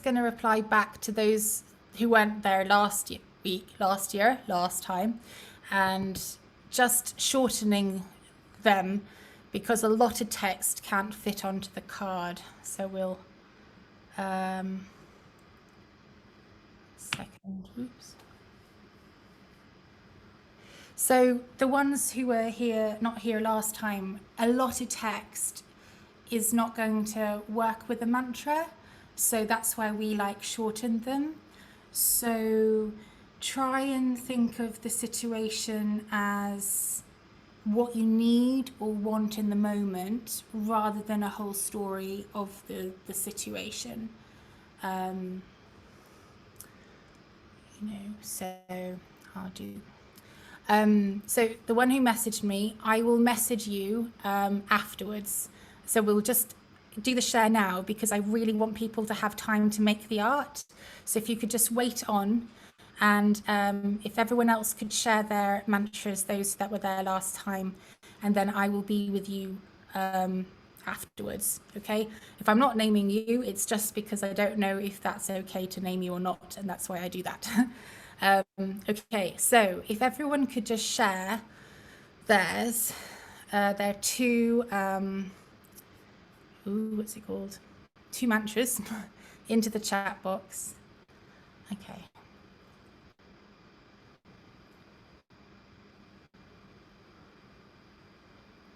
going to reply back to those who weren't there last time, and just shortening them because a lot of text can't fit onto the card. So we'll, second, oops. So the ones who were not here last time, a lot of text is not going to work with the mantra. So that's why we shortened them. So try and think of the situation as what you need or want in the moment rather than a whole story of the situation. So I'll do. So the one who messaged me, I will message you afterwards. So we'll just do the share now because I really want people to have time to make the art. So if you could just wait on, and if everyone else could share their mantras, those that were there last time, and then I will be with you afterwards. Okay, if I'm not naming you, it's just because I don't know if that's okay to name you or not, and that's why I do that. Okay, so if everyone could just share theirs, their two what's it called, 2 mantras into the chat box. Okay.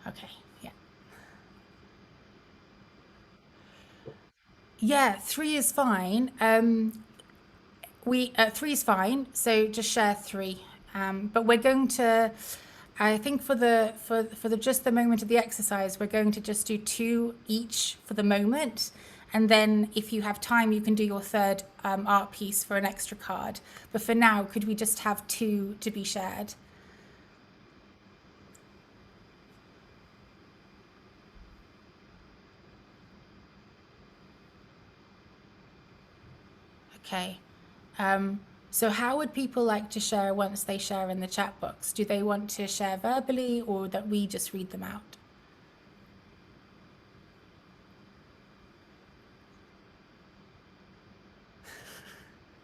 Okay, yeah, 3 is fine. 3 is fine, so just share 3. But we're going to, I think for the just the moment of the exercise, we're going to just do 2 each for the moment, and then if you have time, you can do your third art piece for an extra card. But for now, could we just have 2 to be shared? Okay. So how would people like to share once they share in the chat box? Do they want to share verbally or that we just read them out?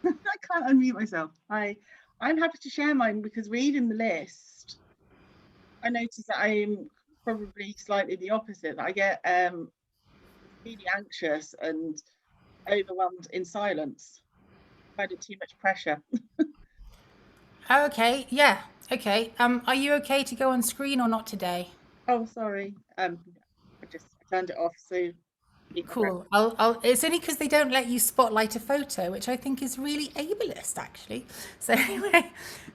I can't unmute myself. I'm happy to share mine because reading the list, I notice that I'm probably slightly the opposite. I get really anxious and overwhelmed in silence. I find it too much pressure. Okay, yeah, okay. Are you okay to go on screen or not today? Oh, sorry. I turned it off. So Cool. It's only because they don't let you spotlight a photo, which I think is really ableist, actually. So anyway,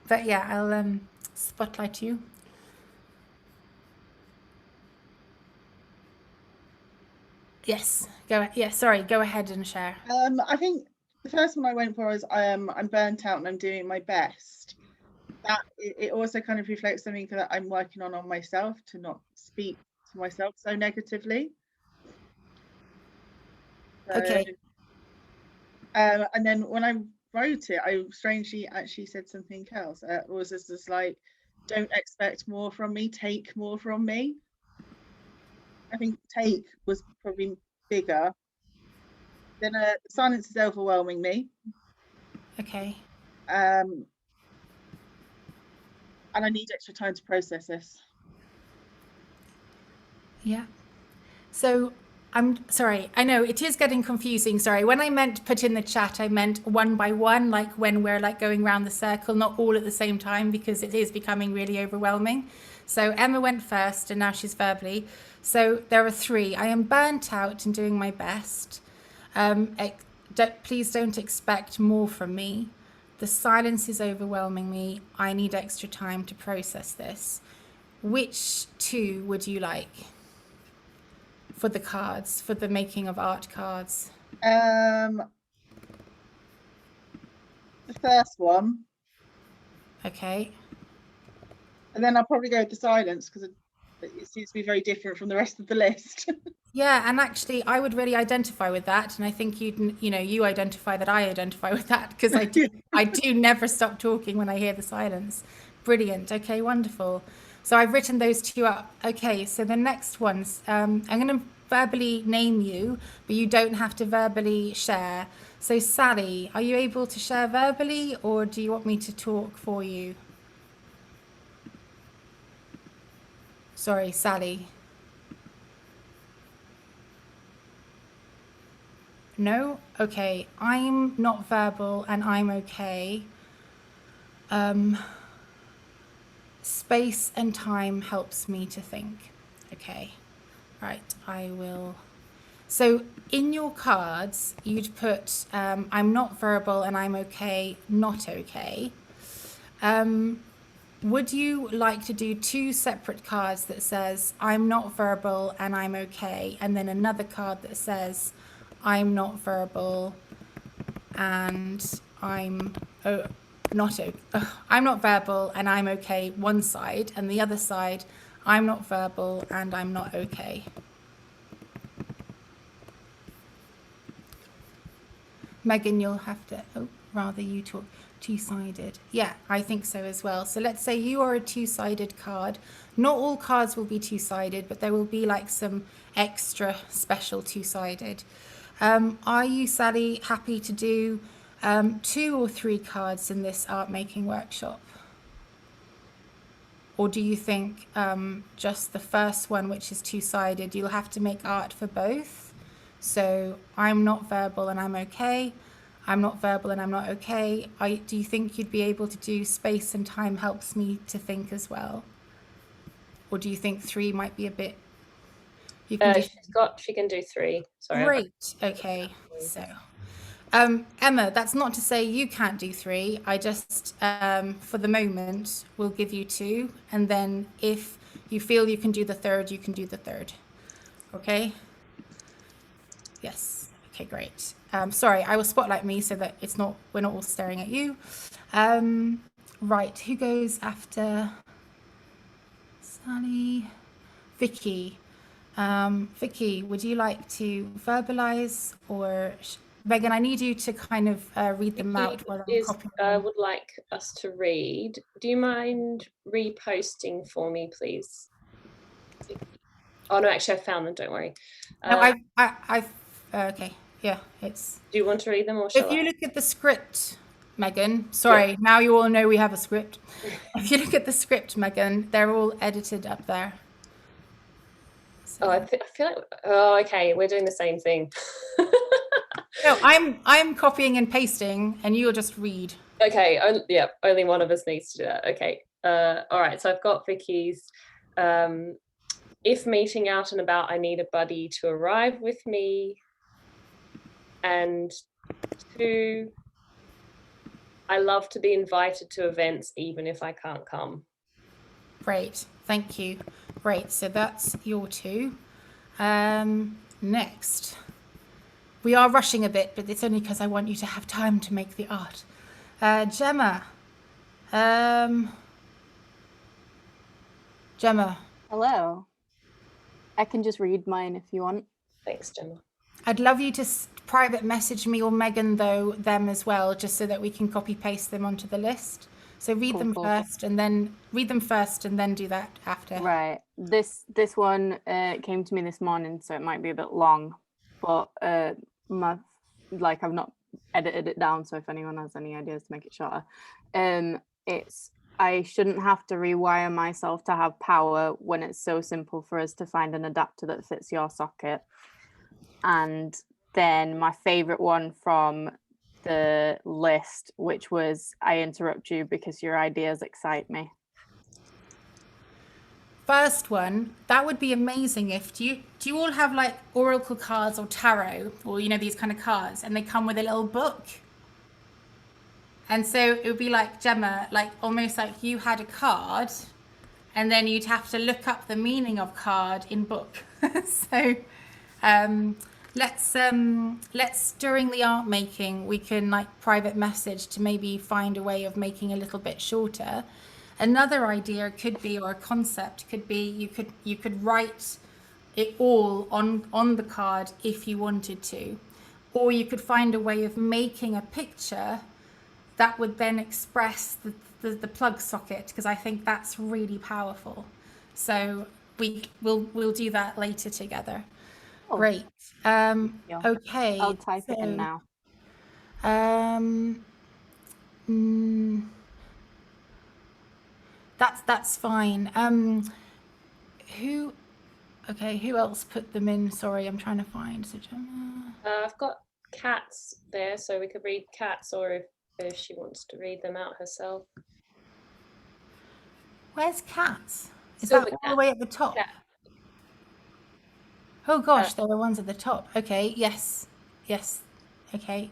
but yeah, I'll spotlight you. Yes, sorry, go ahead and share. I think the first one I went for is I'm burnt out and I'm doing my best. That it also kind of reflects something that I'm working on myself, to not speak to myself so negatively. So, Okay. and then when I wrote it, I strangely actually said something else. It was just like, don't expect more from me, take more from me. I think take was probably bigger. Then the silence is overwhelming me. Okay. And I need extra time to process this. Yeah. So I'm sorry. I know it is getting confusing. Sorry. When I meant put in the chat, I meant one by one, like when we're going around the circle, not all at the same time, because it is becoming really overwhelming. So Emma went first and now she's verbally. So there are 3. I am burnt out and doing my best. Please don't expect more from me. The silence is overwhelming me. I need extra time to process this. Which 2 would you like for the cards, for the making of art cards? The first one. Okay. And then I'll probably go with the silence because it seems to be very different from the rest of the list. Yeah, and actually, I would really identify with that, and I think you identify that I identify with that because I do never stop talking when I hear the silence. Brilliant. Okay, wonderful. So I've written those 2 up. Okay, so the next ones, I'm going to verbally name you, but you don't have to verbally share. So Sally, are you able to share verbally, or do you want me to talk for you? Sorry, Sally. No? Okay. I'm not verbal and I'm okay. Space and time helps me to think. Okay. Right. I will. So in your cards, you'd put I'm not verbal and I'm okay, not okay. Would you like to do two separate cards that says I'm not verbal and I'm okay, and then another card that says I'm not verbal and I'm I'm not verbal and I'm okay, one side, and the other side I'm not verbal and I'm not okay? Megan, you'll have to, rather you talk, two-sided. Yeah, I think so as well. So let's say you are a two-sided card. Not all cards will be two-sided, but there will be like some extra special two-sided. Are you, Sally, happy to do 2 or 3 cards in this art making workshop? Or do you think just the first one, which is two-sided, you'll have to make art for both? So I'm not verbal and I'm okay. I'm not verbal and I'm not okay. Do you think you'd be able to do space and time helps me to think as well? Or do you think 3 might be a bit? You can do. She can do 3. Sorry. Great. Okay. So, Emma, that's not to say you can't do 3. I just, for the moment, will give you 2, and then if you feel you can do the 3rd, you can do the 3rd. Okay. Yes. Okay, great. Sorry, I will spotlight me so that we're not all staring at you. Right, who goes after Sally? Vicky. Vicky, would you like to verbalize, or Megan, I need you to kind of read them out while I'm copying them. Would like us to read. Do you mind reposting for me, please? Oh no, actually I found them, don't worry. No, okay, yeah, it's. Do you want to read them, or shall If you look at the script, Megan, sorry, now you all know we have a script. If you look at the script, Megan, they're all edited up there. So. Oh, I feel like, okay, we're doing the same thing. No, I'm copying and pasting, and you'll just read. Okay, yeah, only one of us needs to do that. Okay, all right, so I've got Vicky's. If meeting out and about, I need a buddy to arrive with me. And 2, I love to be invited to events even if I can't come. Great, thank you. Great, so that's your 2. Next. We are rushing a bit, but it's only because I want you to have time to make the art. Gemma. Gemma. Hello. I can just read mine if you want. Thanks, Gemma. I'd love you to private message me or Megan, them as well, just so that we can copy paste them onto the list. So read them first, and then do that after. Right. This one came to me this morning, so it might be a bit long, but I've not edited it down. So if anyone has any ideas to make it shorter, it's I shouldn't have to rewire myself to have power when it's so simple for us to find an adapter that fits your socket. And then my favorite one from the list, which was I interrupt you because your ideas excite me. First one, that would be amazing. If do you all have like oracle cards or tarot, or these kind of cards, and they come with a little book? And so it would be like, Gemma, like almost like you had a card, and then you'd have to look up the meaning of card in book. So let's during the art making, we can like private message to maybe find a way of making a little bit shorter. Another idea could be, or a concept could be, you could write it all on the card if you wanted to, or you could find a way of making a picture that would then express the plug socket, because I think that's really powerful. So we'll do that later together. Oh. Great. Okay. I'll type it in now. Mm, that's fine. Who? Okay, who else put them in? Sorry, I'm trying to find. So, I've got Cats there, so we could read Cats, or if she wants to read them out herself. where's Cats? Is Silver that all Cat. the way at the top? Cat. Oh gosh, there are ones at the top. Okay, yes, yes. Okay.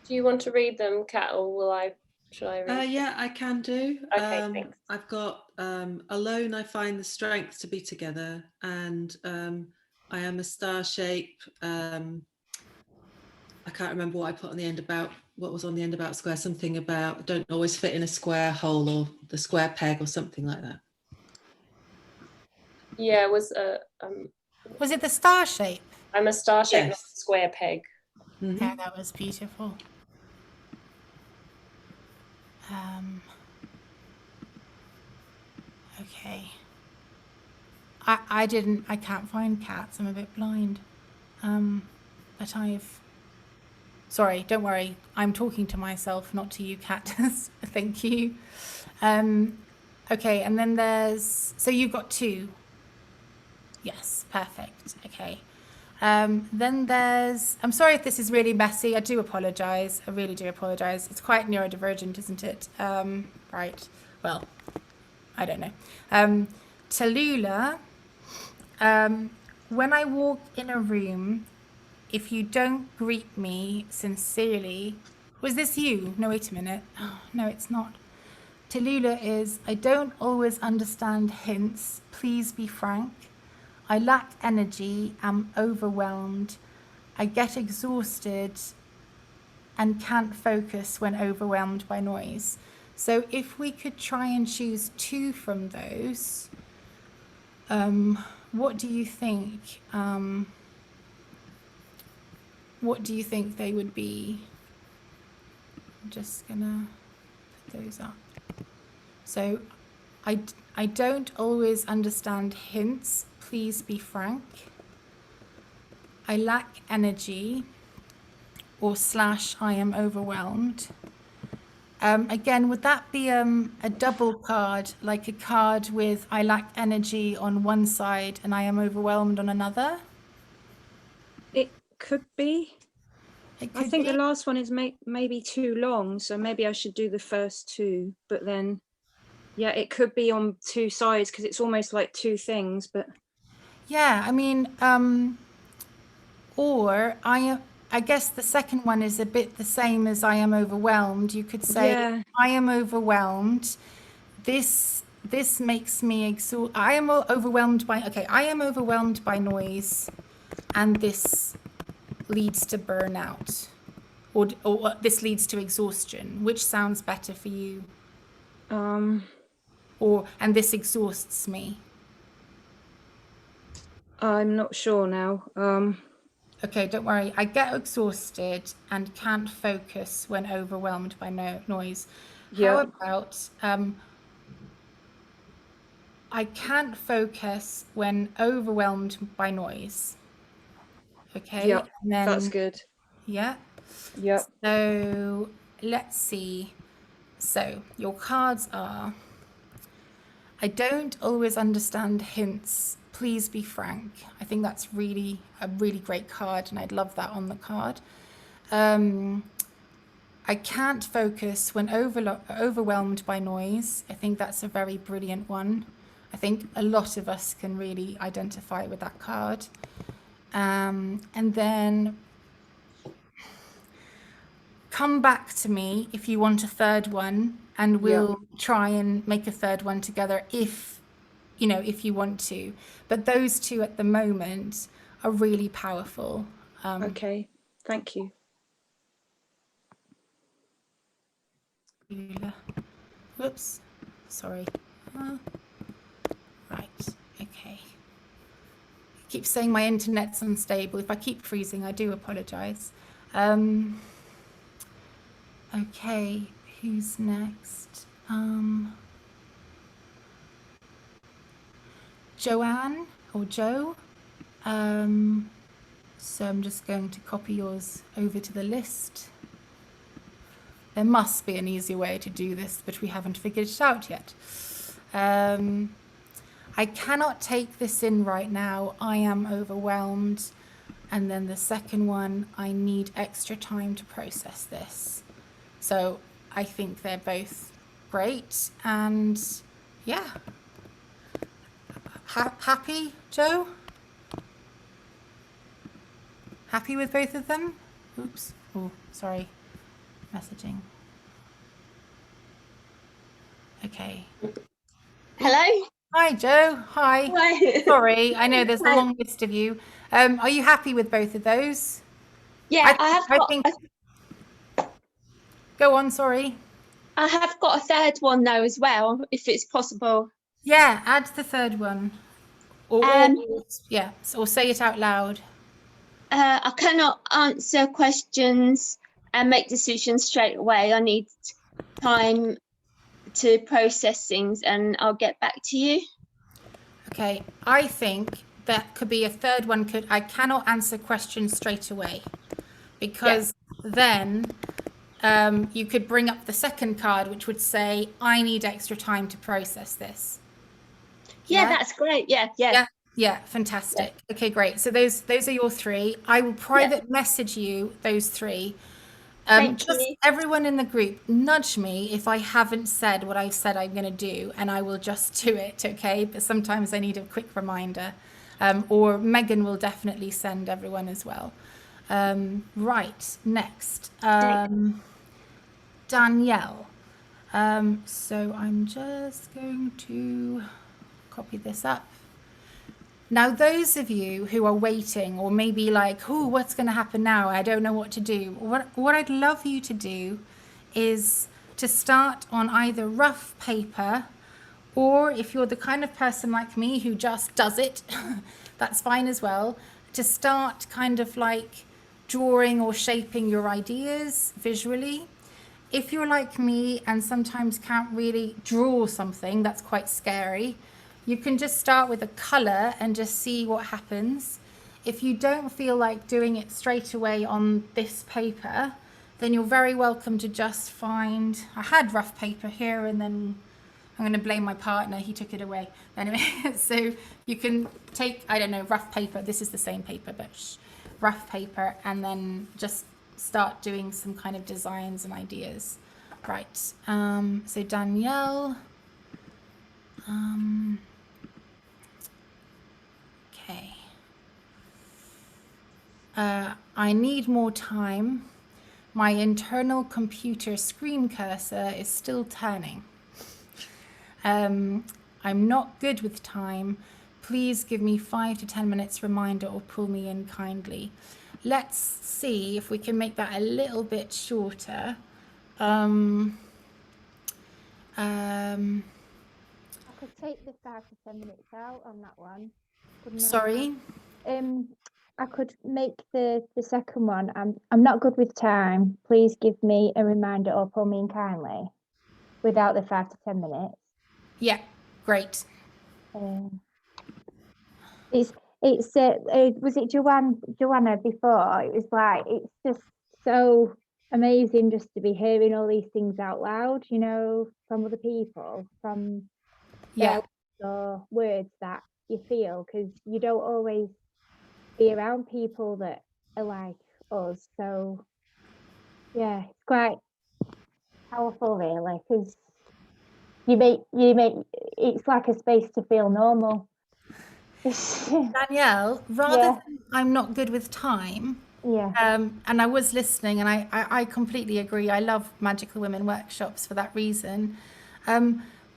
Do you want to read them, Cat, or should I read? Yeah, I can do. Okay, thanks. I've got alone I find the strength to be together, and I am a star shape. I can't remember what I put on the end about what was on the end about square, something about don't always fit in a square hole or the square peg or something like that. Yeah, it was Was it the star shape? I'm a star shape, not Yes. a square peg. Mhm. Yeah, that was beautiful. Okay. I can't find Cats. I'm a bit blind. But sorry, don't worry. I'm talking to myself, not to you, Cat. Thank you. Okay, and then so you've got 2. Yes, perfect. Okay. Then I'm sorry if this is really messy. I do apologize. I really do apologize. It's quite neurodivergent, isn't it? Right. Well, I don't know. Tallulah, when I walk in a room, if you don't greet me sincerely, was this you? No, wait a minute. Oh, no, it's not. Tallulah is, I don't always understand hints. Please be frank. I lack energy, am overwhelmed. I get exhausted and can't focus when overwhelmed by noise. So if we could try and choose 2 from those, what do you think? What do you think they would be? I'm just gonna put those up. So I don't always understand hints. Please be frank. I lack energy, or / I am overwhelmed. Again, would that be a double card, like a card with I lack energy on one side and I am overwhelmed on another? It could be. It I could think be. the last one is maybe too long, so maybe I should do the first 2. But then, yeah, it could be on 2 sides because it's almost like 2 things. But Yeah, I mean, or I guess the second one is a bit the same as I am overwhelmed. You could say, yeah, I am overwhelmed. This makes me I am overwhelmed by, okay, I am overwhelmed by noise, and this leads to burnout, or this leads to exhaustion. Which sounds better for you? And this exhausts me. I'm not sure now. Okay, don't worry. I get exhausted and can't focus when overwhelmed by noise. Yeah. How about I can't focus when overwhelmed by noise. Okay. Yeah, And then, that's good. Yeah. Yeah. So let's see. So your cards are, I don't always understand hints. Please be frank. I think that's a really great card, and I'd love that on the card. I can't focus when overwhelmed by noise. I think that's a very brilliant one. I think a lot of us can really identify with that card. And then come back to me if you want a third one, and we'll try and make a third one together if you want to. But those 2 at the moment are really powerful. Okay, thank you. Whoops, sorry. Right, okay. I keep saying my internet's unstable. If I keep freezing, I do apologize. Okay, who's next? Joanne or Joe? So I'm just going to copy yours over to the list. There must be an easier way to do this, but we haven't figured it out yet. I cannot take this in right now. I am overwhelmed. And then the second one, I need extra time to process this. So I think they're both great. And yeah. Happy, Joe? Happy with both of them? Oops. Oh, sorry. Messaging. Okay. Hello. Hi, Joe. Hi. Hi. Sorry, I know there's a Hi. long list of you. Are you happy with both of those? Yeah, I think. Go on. Sorry. I have got a third one though as well, if it's possible. Yeah, add the third one. Or yeah, or say it out loud. I cannot answer questions and make decisions straight away. I need time to process things, and I'll get back to you. Okay, I think that could be a third one. I cannot answer questions straight away, because then you could bring up the second card, which would say, I need extra time to process this. Yeah, that's great. Yeah, Fantastic. Okay, great. So those are your three. I will private message you those three. Thank Just you. everyone in the group, nudge me if I haven't said what I've said I'm going to do, and I will just do it, okay? But sometimes I need a quick reminder. Or Megan will definitely send everyone as well. Right, next. Danielle. So I'm just going to copy this up. Now, those of you who are waiting or maybe like, oh, what's going to happen now? I don't know what to do. What I'd love you to do is to start on either rough paper, or if you're the kind of person like me who just does it, that's fine as well, to start kind of like drawing or shaping your ideas visually. If you're like me and sometimes can't really draw something, that's quite scary, you can just start with a color and just see what happens. If you don't feel like doing it straight away on this paper, then you're very welcome to just find, I had rough paper here, and then I'm going to blame my partner, he took it away. Anyway, so you can take, I don't know, rough paper, this is the same paper, but rough paper, and then just start doing some kind of designs and ideas. Right, so Danielle, okay. I need more time. My internal computer screen cursor is still turning. I'm not good with time. Please give me 5 to 10 minutes reminder or pull me in kindly. Let's see if we can make that a little bit shorter. I could take the 5 to 10 minutes out on that one. Sorry? I could make the second one. I'm not good with time. Please give me a reminder or pull me in kindly without the 5 to 10 minutes. Yeah, great. It's was it Joanna before? It was like, it's just so amazing just to be hearing all these things out loud, you know, from other people, from or words that you feel, because you don't always be around people that are like us. So yeah, it's quite powerful really, because you make it's like a space to feel normal. Danielle, rather than I'm not good with time, and I was listening, and I completely agree. I love Magical Women workshops for that reason.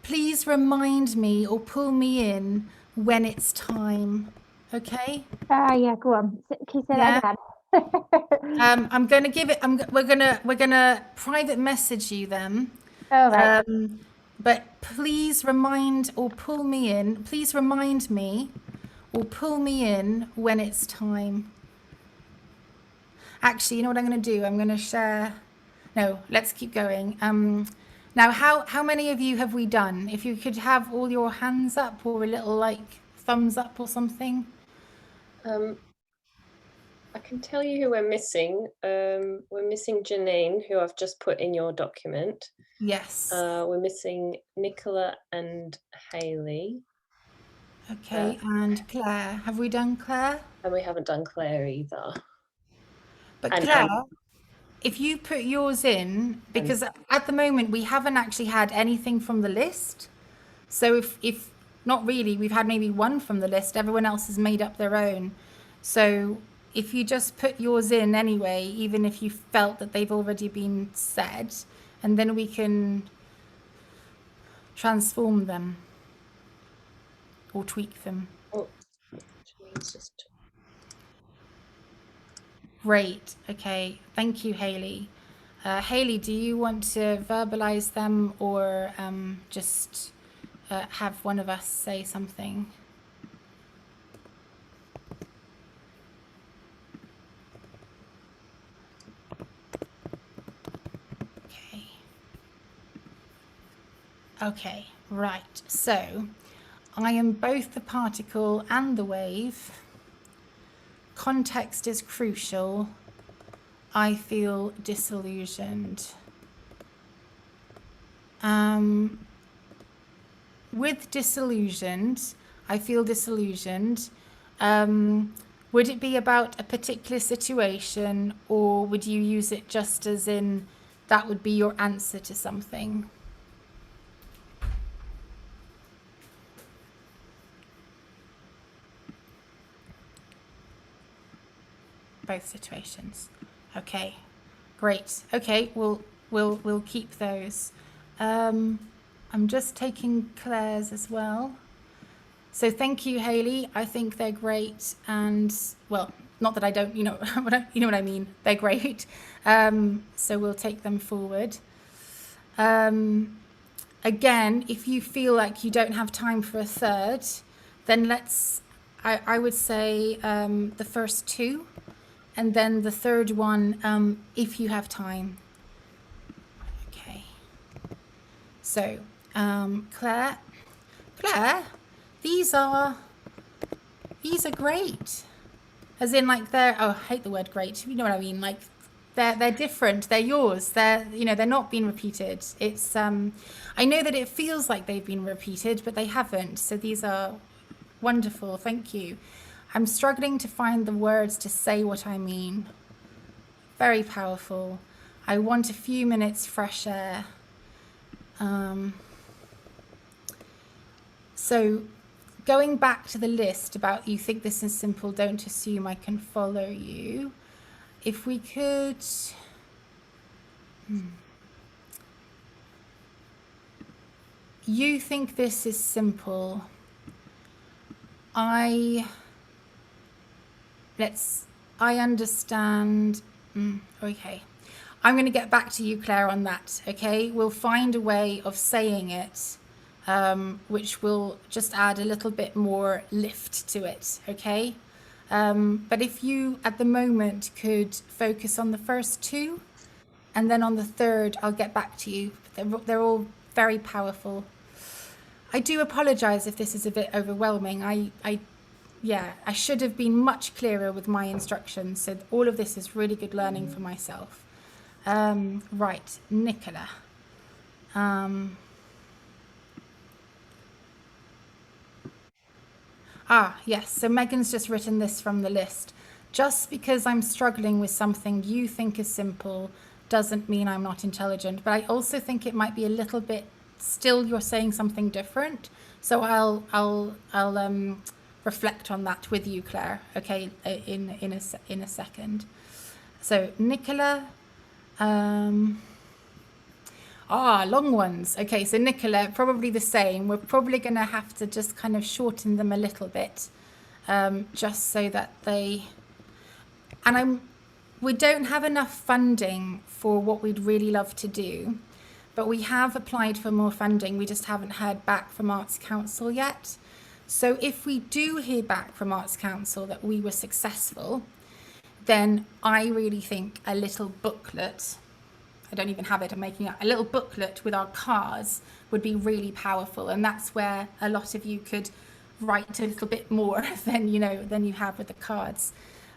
Please remind me or pull me in when it's time, okay? Yeah, go on. Can you say that again? I'm going to give it. We're gonna private message you them. All right. But please remind or pull me in. Please remind me or pull me in when it's time. Actually, you know what I'm going to do? I'm going to share. No, let's keep going. Now, how many of you have we done? If you could have all your hands up or a little like thumbs up or something. I can tell you who we're missing. We're missing Janine, who I've just put in your document. Yes. We're missing Nicola and Hayley. Okay, and Claire. Have we done Claire? And we haven't done Claire either. But And Claire, if you put yours in, because at the moment we haven't actually had anything from the list. So if not really, we've had maybe one from the list. Everyone else has made up their own. So if you just put yours in anyway, even if you felt that they've already been said, and then we can transform them or tweak them. Oh, Janine's just... Great. Okay. Thank you, Hayley. Hayley, do you want to verbalize them or just have one of us say something? Okay. Okay, right. So I am both the particle and the wave. Context is crucial. I feel disillusioned. With disillusioned, I feel disillusioned. Would it be about a particular situation, or would you use it just as in that would be your answer to something? Both situations. Okay, great. Okay, we'll keep those. I'm just taking Claire's as well. So thank you, Hayley. I think they're great, and well, not that I don't, you know, you know what I mean. They're great. So we'll take them forward. Again, if you feel like you don't have time for a third, then let's. I would say the first two. And then the third one, if you have time. Okay. So, Claire, these are great. As in, like, they're, oh, I hate the word great. You know what I mean? Like, they're different. They're yours. They're not being repeated. It's, I know that it feels like they've been repeated, but they haven't. So these are wonderful. Thank you. I'm struggling to find the words to say what I mean. Very powerful. I want a few minutes fresh air. So going back to the list about you think this is simple, don't assume I can follow you. If we could... You think this is simple. I understand. Okay. I'm going to get back to you, Claire, on that. Okay. We'll find a way of saying it, which will just add a little bit more lift to it. Okay. But if you, at the moment, could focus on the first two, and then on the third, I'll get back to you. They're all very powerful. I do apologize if this is a bit overwhelming. Yeah, I should have been much clearer with my instructions. So all of this is really good learning for myself. Right, Nicola. Yes, so Megan's just written this from the list. Just because I'm struggling with something you think is simple doesn't mean I'm not intelligent. But I also think it might be a little bit, still you're saying something different. So I'll reflect on that with you, Claire, okay, in a second. So Nicola, long ones. Okay, so Nicola, probably the same. We're probably going to have to just kind of shorten them a little bit, just so that they, and we don't have enough funding for what we'd really love to do, but we have applied for more funding. We just haven't heard back from Arts Council yet. So if we do hear back from Arts Council that we were successful, then I really think a little booklet, I don't even have it, I'm making it, a little booklet with our cards would be really powerful. And that's where a lot of you could write a little bit more than you have with the cards.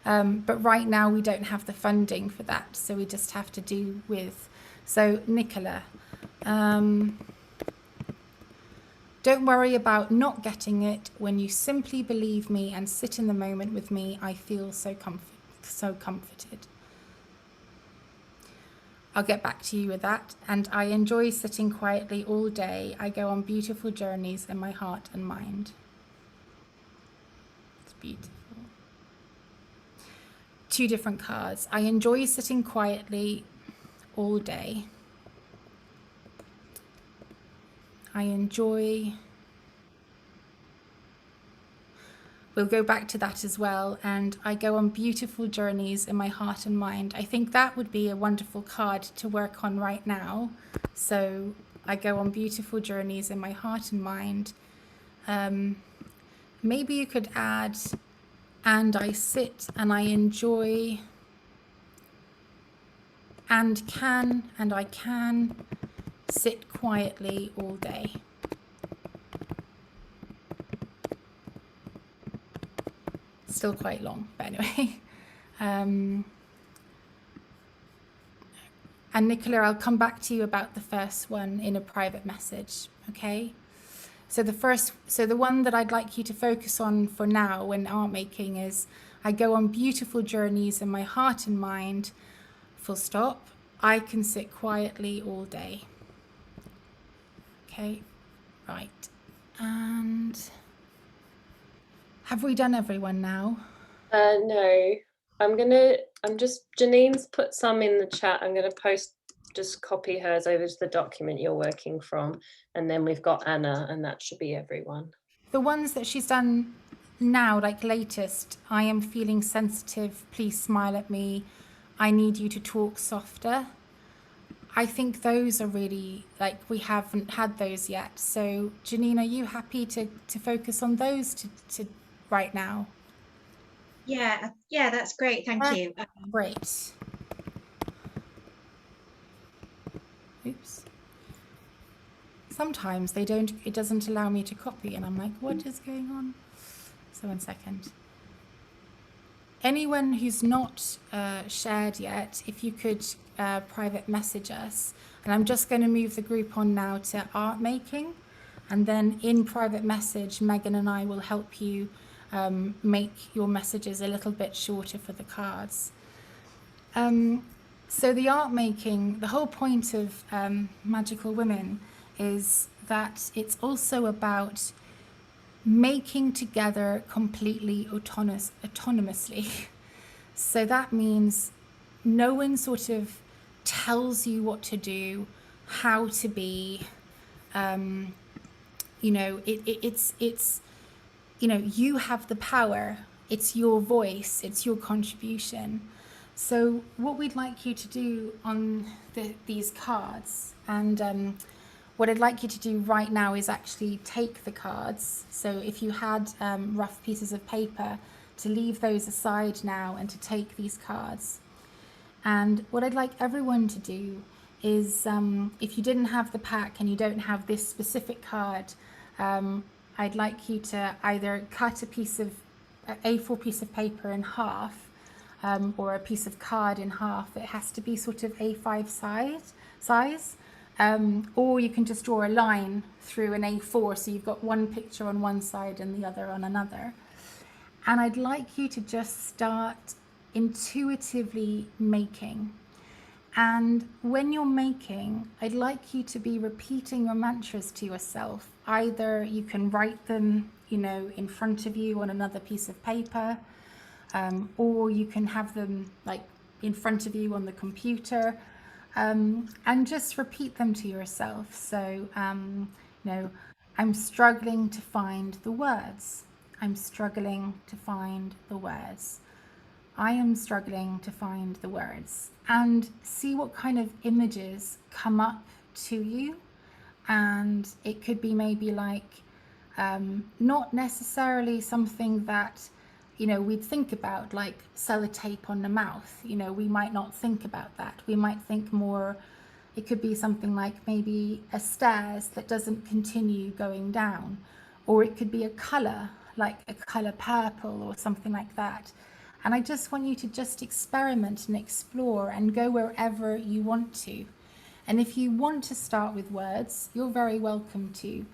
But right now we don't have the funding for that, so we just have to do with. So Nicola, don't worry about not getting it. When you simply believe me and sit in the moment with me, I feel so comforted. I'll get back to you with that. And I enjoy sitting quietly all day. I go on beautiful journeys in my heart and mind. It's beautiful. 2 different cards. I enjoy sitting quietly all day. I enjoy. We'll go back to that as well. And I go on beautiful journeys in my heart and mind. I think that would be a wonderful card to work on right now. So I go on beautiful journeys in my heart and mind. Maybe you could add, and I sit and I enjoy, and I can sit quietly all day. Still quite long, but anyway. And Nicola, I'll come back to you about the first one in a private message, okay? So the one that I'd like you to focus on for now when art making is, I go on beautiful journeys in my heart and mind, full stop. I can sit quietly all day. Okay, right. And have we done everyone now? No, Janine's put some in the chat. I'm going to just copy hers over to the document you're working from. And then we've got Anna, and that should be everyone. The ones that she's done now, like latest, I am feeling sensitive, please smile at me. I need you to talk softer. I think those are really, like, we haven't had those yet. So Janine, are you happy to focus on those to right now? Yeah, that's great. Thank you. Great. Oops. Sometimes it doesn't allow me to copy, and I'm like, what is going on? So 1 second. Anyone who's not shared yet, if you could private message us, and I'm just going to move the group on now to art making, and then in private message, Megan and I will help you make your messages a little bit shorter for the cards. So the art making, the whole point of Magical Women is that it's also about making together completely autonomously. So that means no one sort of tells you what to do, how to be. It's you have the power. It's your voice. It's your contribution. So what we'd like you to do on these cards, and what I'd like you to do right now is actually take the cards. So if you had rough pieces of paper, to leave those aside now and to take these cards. And what I'd like everyone to do is, if you didn't have the pack and you don't have this specific card, I'd like you to either cut a A4 piece of paper in half, or a piece of card in half. It has to be sort of A5 size. Or you can just draw a line through an A4, so you've got one picture on one side and the other on another. And I'd like you to just start intuitively making. And when you're making, I'd like you to be repeating your mantras to yourself. Either you can write them, in front of you on another piece of paper, or you can have them like in front of you on the computer. And just repeat them to yourself. So, I'm struggling to find the words. I'm struggling to find the words. I am struggling to find the words. And see what kind of images come up to you. And it could be maybe like, not necessarily something that we'd think about, like sellotape on the mouth. We might not think about that. We might think more, it could be something like maybe a stairs that doesn't continue going down, or it could be a color, like a color purple or something like that. And I just want you to just experiment and explore and go wherever you want to. And if you want to start with words, you're very welcome to.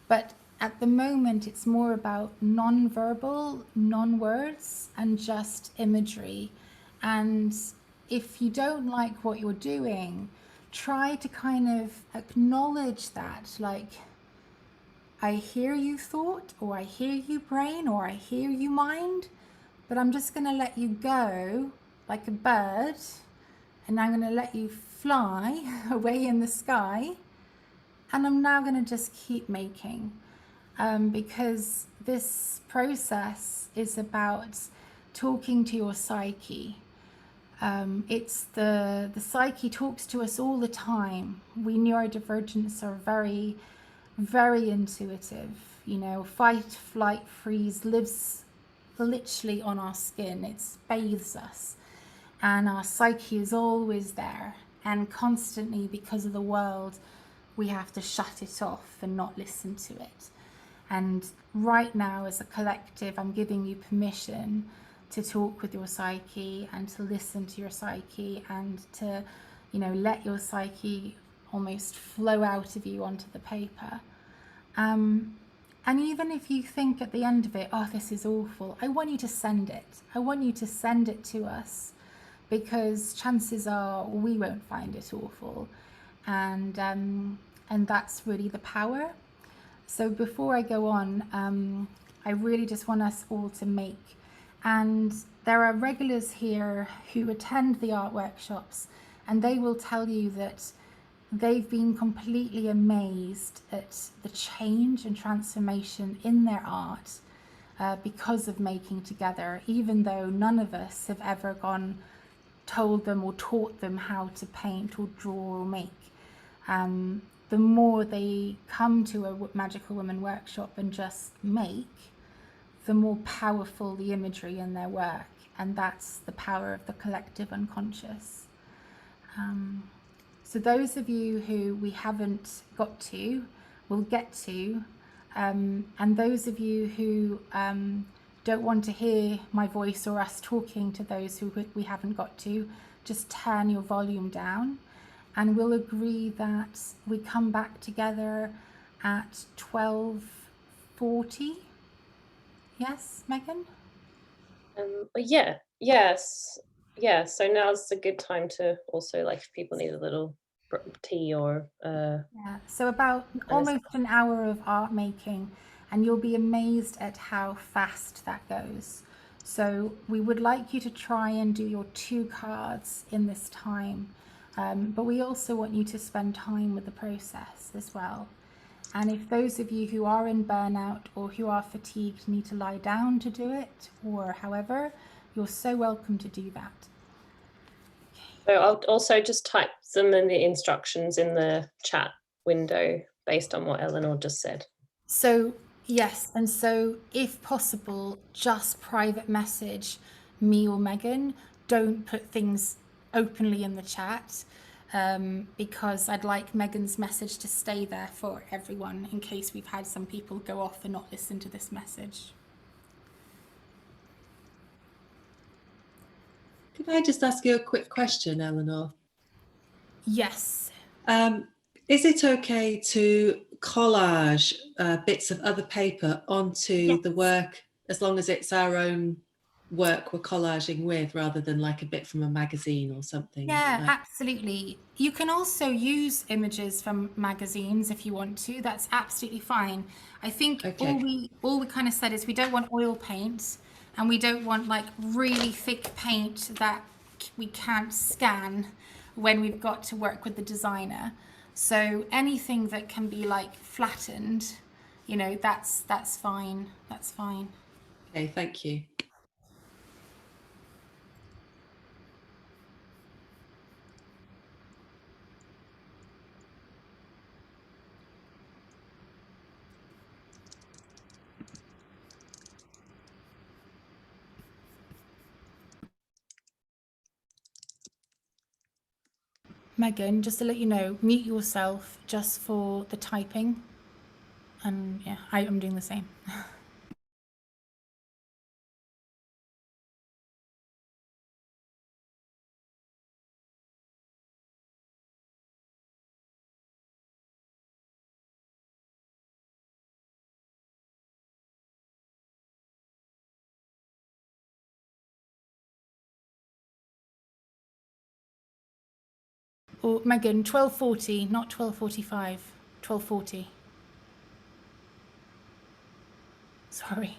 But at the moment, it's more about non-verbal, non-words, and just imagery. And if you don't like what you're doing, try to kind of acknowledge that, like, I hear you thought, or I hear you brain, or I hear you mind, but I'm just going to let you go like a bird, and I'm going to let you fly away in the sky, and I'm now going to just keep making, because this process is about talking to your psyche. It's the psyche talks to us all the time. We neurodivergents are very, very intuitive. You know, fight, flight, freeze lives literally on our skin. It bathes us, and our psyche is always there, and constantly, because of the world, we have to shut it off and not listen to it. And right now, as a collective, I'm giving you permission to talk with your psyche and to listen to your psyche and to, you know, let your psyche almost flow out of you onto the paper. And even if you think at the end of it, oh, this is awful, I want you to send it. I want you to send it to us, because chances are we won't find it awful. And that's really the power. So before I go on, I really just want us all to make. And there are regulars here who attend the art workshops, and they will tell you that they've been completely amazed at the change and transformation in their art because of making together, even though none of us have ever told them or taught them how to paint or draw or make. The more they come to a Magical Woman workshop and just make, the more powerful the imagery in their work. And that's the power of the collective unconscious. So those of you who we haven't got to, will get to, and those of you who don't want to hear my voice or us talking to those who we haven't got to, just turn your volume down, and we'll agree that we come back together at 12:40. Yes, Megan? Yes. So now's a good time to also, like, if people need a little tea or Yeah, so about almost an hour of art making, and you'll be amazed at how fast that goes. So we would like you to try and do your 2 cards in this time, but we also want you to spend time with the process as well. And if those of you who are in burnout or who are fatigued need to lie down to do it, or however, you're so welcome to do that. So I'll also just type them in the instructions in the chat window based on what Eleanor just said. So yes, and so if possible, just private message me or Megan. Don't put things openly in the chat, because I'd like Megan's message to stay there for everyone in case we've had some people go off and not listen to this message. Could I just ask you a quick question, Eleanor? Yes. Is it okay to collage bits of other paper onto the work, as long as it's our own work we're collaging with, rather than like a bit from a magazine or something? Yeah, absolutely. You can also use images from magazines if you want to. That's absolutely fine. I think all we kind of said is we don't want oil paint, and we don't want like really thick paint that we can't scan when we've got to work with the designer. So anything that can be like flattened, you know, that's fine. That's fine. Okay, thank you. Megan, just to let you know, mute yourself just for the typing. And yeah, I'm doing the same. Or Megan, 12:40, not 12:45. 12:40. Sorry.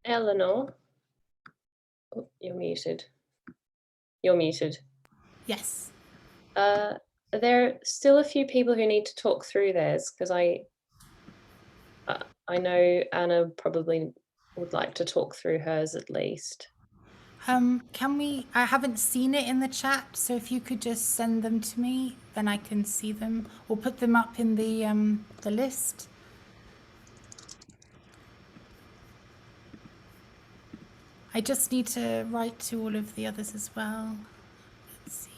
Eleanor, oh, you're muted. You're muted. Yes. There are still a few people who need to talk through theirs, because I know Anna probably would like to talk through hers at least. Can we, I haven't seen it in the chat, so if you could just send them to me, then I can see them, or put them up in the list. I just need to write to all of the others as well. Let's see.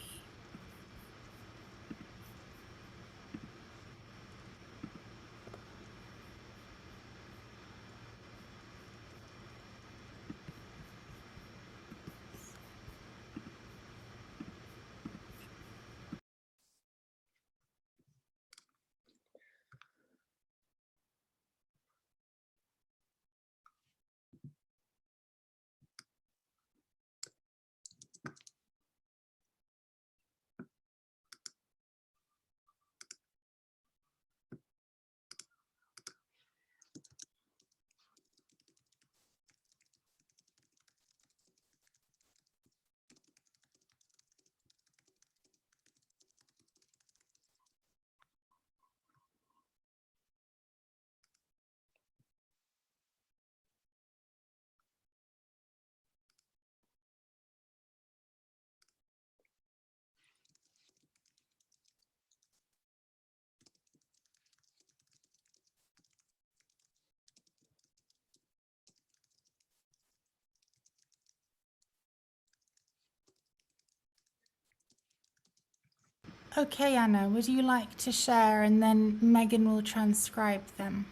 Okay, Anna, would you like to share, and then Megan will transcribe them?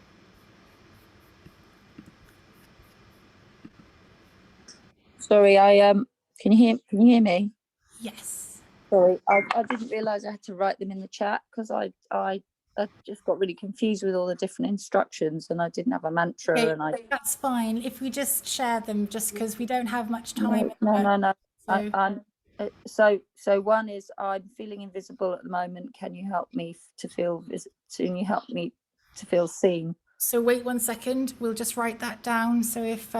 Sorry, can you hear me? Yes. Sorry, I didn't realise I had to write them in the chat because I just got really confused with all the different instructions and I didn't have a mantra Okay, and that's fine. If we just share them, just because we don't have much time. no. So, So one is I'm feeling invisible at the moment. Can you help me to feel seen? so wait 1 second. We'll just write that down. So if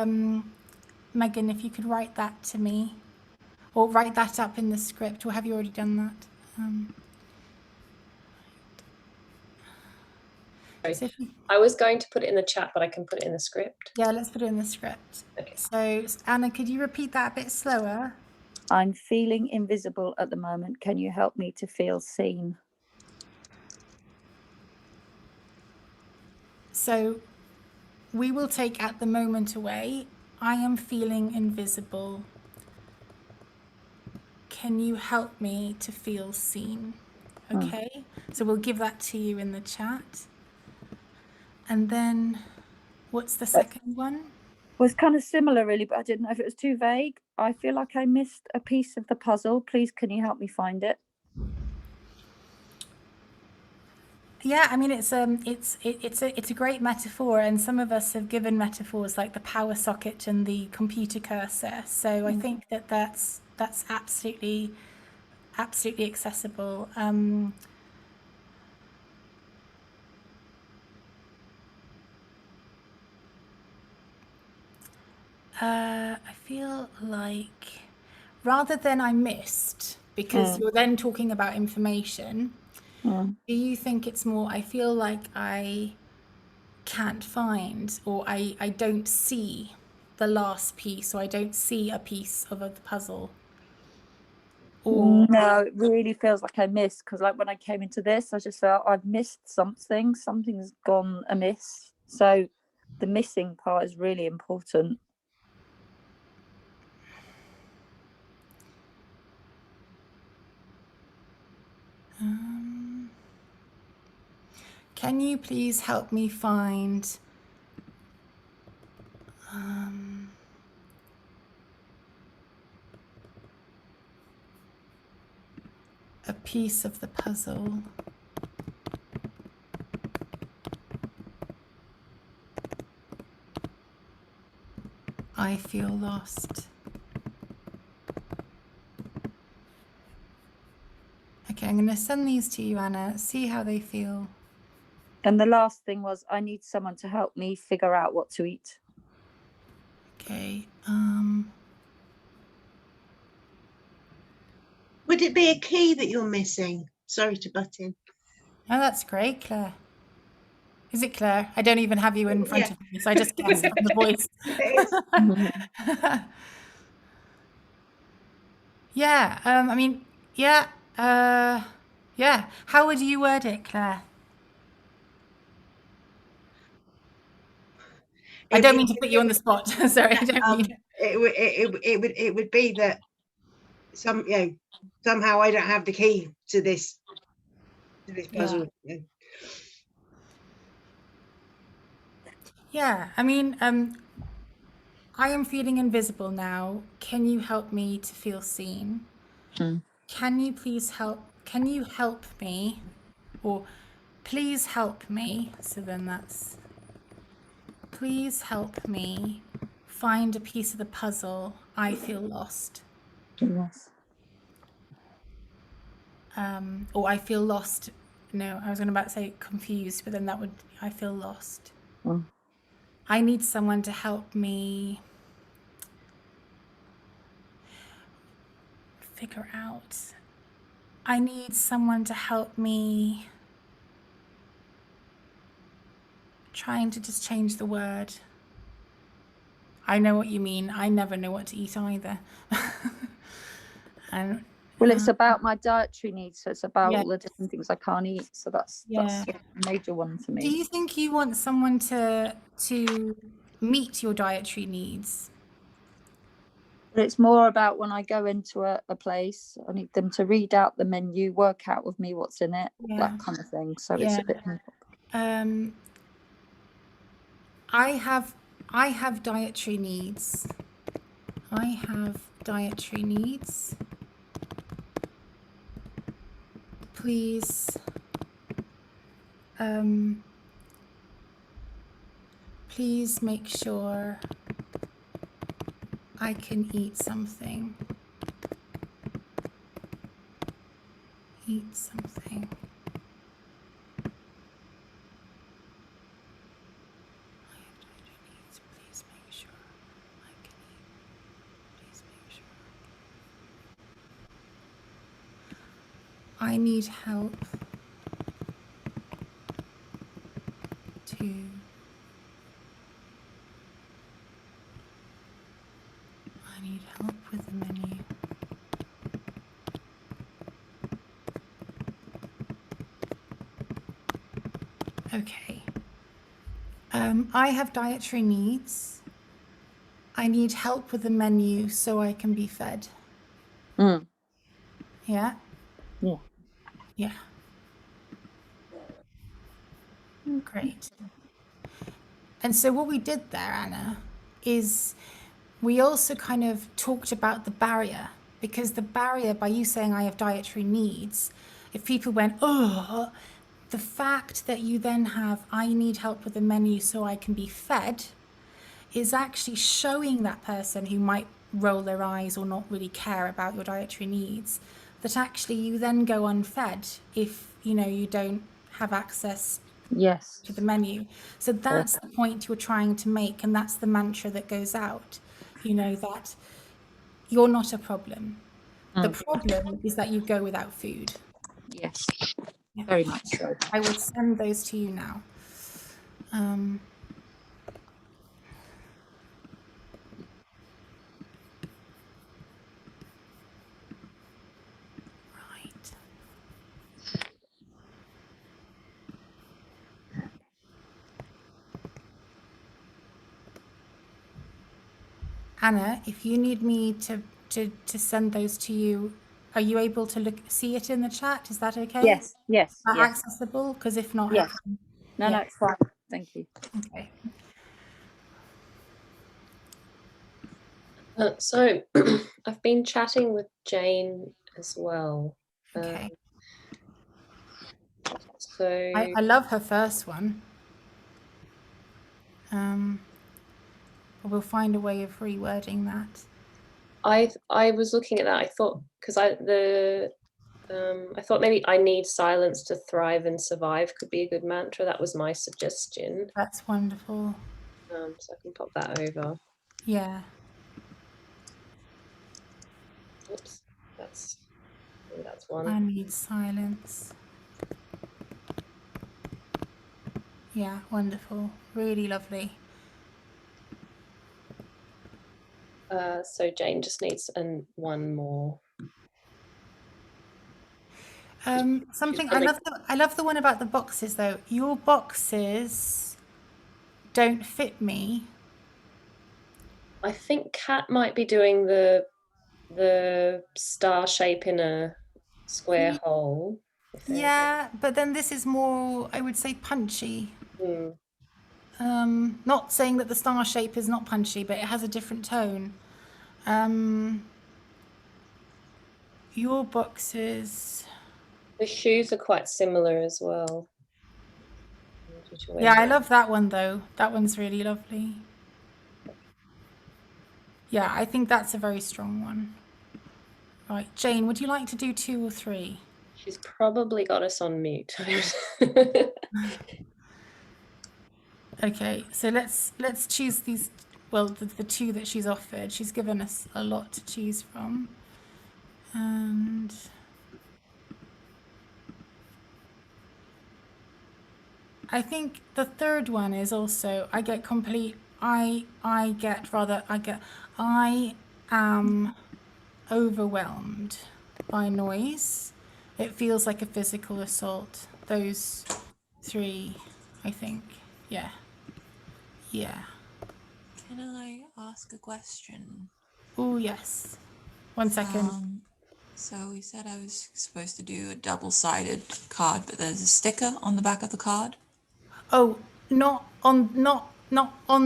Megan, if you could write that to me, or write that up in the script, or have you already done that? So if you, I was going to put it in the chat, but I can put it in the script. yeah, let's put it in the script. Okay. So Anna, could you repeat that a bit slower? I'm feeling invisible at the moment. Can you help me to feel seen? So we will take at the moment away. I am feeling invisible. Can you help me to feel seen? Okay, so we'll give that to you in the chat. And then what's the second one? Was kind of similar, really, but I didn't know if it was too vague. I feel like I missed a piece of the puzzle. Please, can you help me find it? Yeah, I mean it's a great metaphor, and some of us have given metaphors like the power socket and the computer cursor. So I think that's absolutely accessible. I feel like rather than I missed, because you're then talking about information, do you think it's more I feel like I can't find, or I don't see the last piece, or I don't see a piece of the puzzle? Or No, it really feels like I missed, because like when I came into this, I just felt I've missed something. Something's gone amiss. So the missing part is really important. can you please help me find a piece of the puzzle? I feel lost. Okay, I'm going to send these to you, Anna. See how they feel. And the last thing was I need someone to help me figure out what to eat. Okay. Would it be a key that you're missing? Sorry to butt in. Oh, that's great, Claire. Is it Claire? I don't even have you in front of me, so I just guessed from the voice. Yeah, I mean, yeah. How would you word it, Claire? I don't mean to put you on the spot. Sorry, I don't mean it would be that somehow I don't have the key to this puzzle. Yeah, I mean, I am feeling invisible now. Can you help me to feel seen? Can you please help? Can you help me? Or please help me. So then that's please help me find a piece of the puzzle. I feel lost. Yes. Or I feel lost. No, I was going to say confused, but then that would, I feel lost. I need someone to help me figure out. I need someone to help me. Trying to just change the word. I know what you mean. I never know what to eat either. And well, it's about my dietary needs, so it's about Yeah. all the different things I can't eat. So that's Yeah. a major one for me. Do you think you want someone to meet your dietary needs? But it's more about when I go into a place, I need them to read out the menu, work out with me what's in it, Yeah. that kind of thing. So it's a bit more. I have dietary needs. I have dietary needs. Please, please make sure I can eat something. Eat something. Please make sure I can eat. Please make sure. I need help to with the menu. Okay. I have dietary needs. I need help with the menu so I can be fed. Mm. Yeah? Yeah. Yeah. Great. And so what we did there, Anna, is we also kind of talked about the barrier, because the barrier, by you saying I have dietary needs, if people went, oh, the fact that you then have, I need help with the menu so I can be fed, is actually showing that person who might roll their eyes or not really care about your dietary needs, that actually you then go unfed if, you know, you don't have access Yes. to the menu. So that's the point you're trying to make, and that's the mantra that goes out, you know, that you're not a problem. The problem is that you go without food. Yes. Yeah. Very much so. I will send those to you now. Right. Anna, if you need me to send those to you, are you able to see it in the chat? Is that okay? Yes. Yes. Are Yes. accessible? Because if not, Yes. I can. No, Yeah. no, it's fine. Thank you. Okay. So I've been chatting with Jane as well. Okay. So I love her first one. But we'll find a way of rewording that. I was looking at that. I thought, because I thought maybe I need silence to thrive and survive could be a good mantra. That was my suggestion. That's wonderful. So I can pop that over. Yeah. Oops, that's one. I need silence. Yeah, wonderful. Really lovely. So Jane just needs one more. Something I love the one about the boxes though. Your boxes don't fit me. I think Kat might be doing the star shape in a square hole. Yeah, but then this is more, I would say, punchy. Not saying that the star shape is not punchy, but it has a different tone. Your boxes. The shoes are quite similar as well. Yeah, I love that one though. That one's really lovely. Yeah, I think that's a very strong one. Right, Jane, would you like to do 2 or 3? She's probably got us on mute. Okay, so let's choose these. Well, the 2 that she's offered. She's given us a lot to choose from, and I think the third one is also. I am overwhelmed by noise. It feels like a physical assault. Those 3, I think. Yeah. Yeah. Can I ask a question? Oh, yes. 1 second. So we said I was supposed to do a double-sided card, but there's a sticker on the back of the card. Oh, not on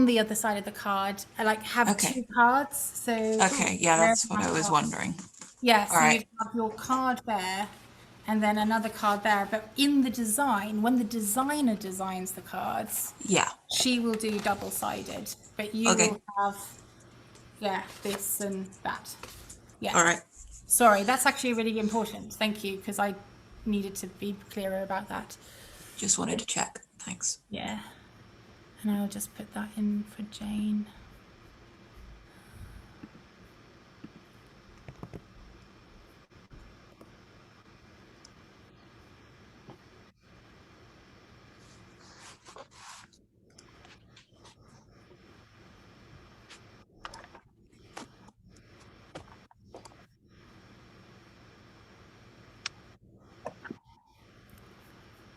the other side of the card. I like have Okay. 2 cards. So Okay, yeah, that's what I was wondering. Yeah, so All right. you have your card there and then another card there. But in the design, when the designer designs the cards, Yeah. she will do double-sided. But you Okay. will have, this and that. Yeah. All right. Sorry, that's actually really important. Thank you, because I needed to be clearer about that. Just wanted to check. Thanks. Yeah. And I'll just put that in for Jane.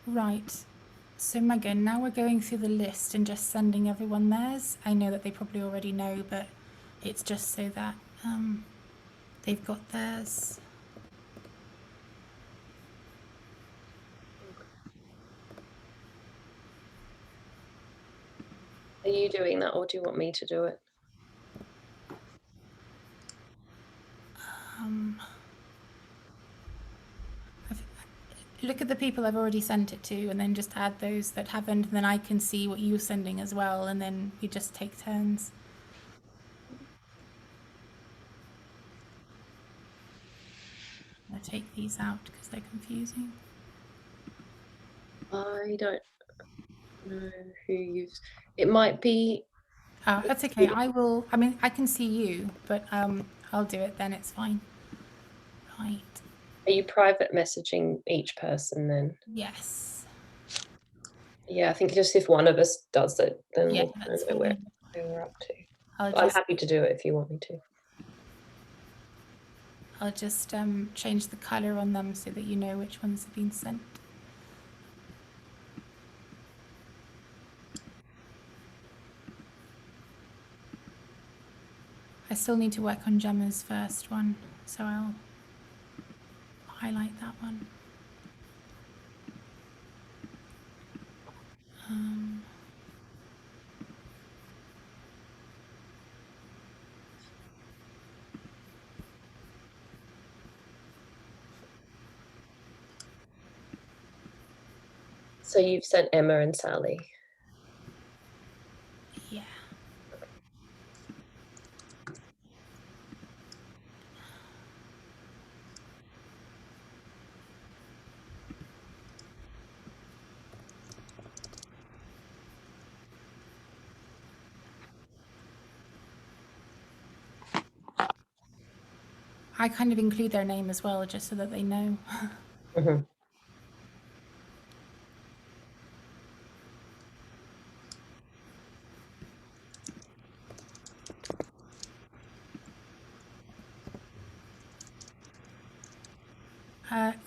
Right. So Megan, now we're going through the list and just sending everyone theirs. I know that they probably already know, but it's just so that they've got theirs. Are you doing that, or do you want me to do it? Look at the people I've already sent it to, and then just add those that haven't, and then I can see what you're sending as well, and then we just take turns. I'll take these out because they're confusing. I don't know who you've. It might be. Oh, that's okay. I will. I mean, I can see you, but I'll do it then. It's fine. Right. Are you private messaging each person then? Yes. Yeah, I think just if one of us does it, then Yeah, we'll that's know where fine. we're up to. I'll I'm just, happy to do it if you want me to. I'll just change the color on them so that you know which ones have been sent. I still need to work on Gemma's first one, so I'll highlight that one. So you've sent Emma and Sally. Yeah. I kind of include their name as well, just so that they know. Mm-hmm.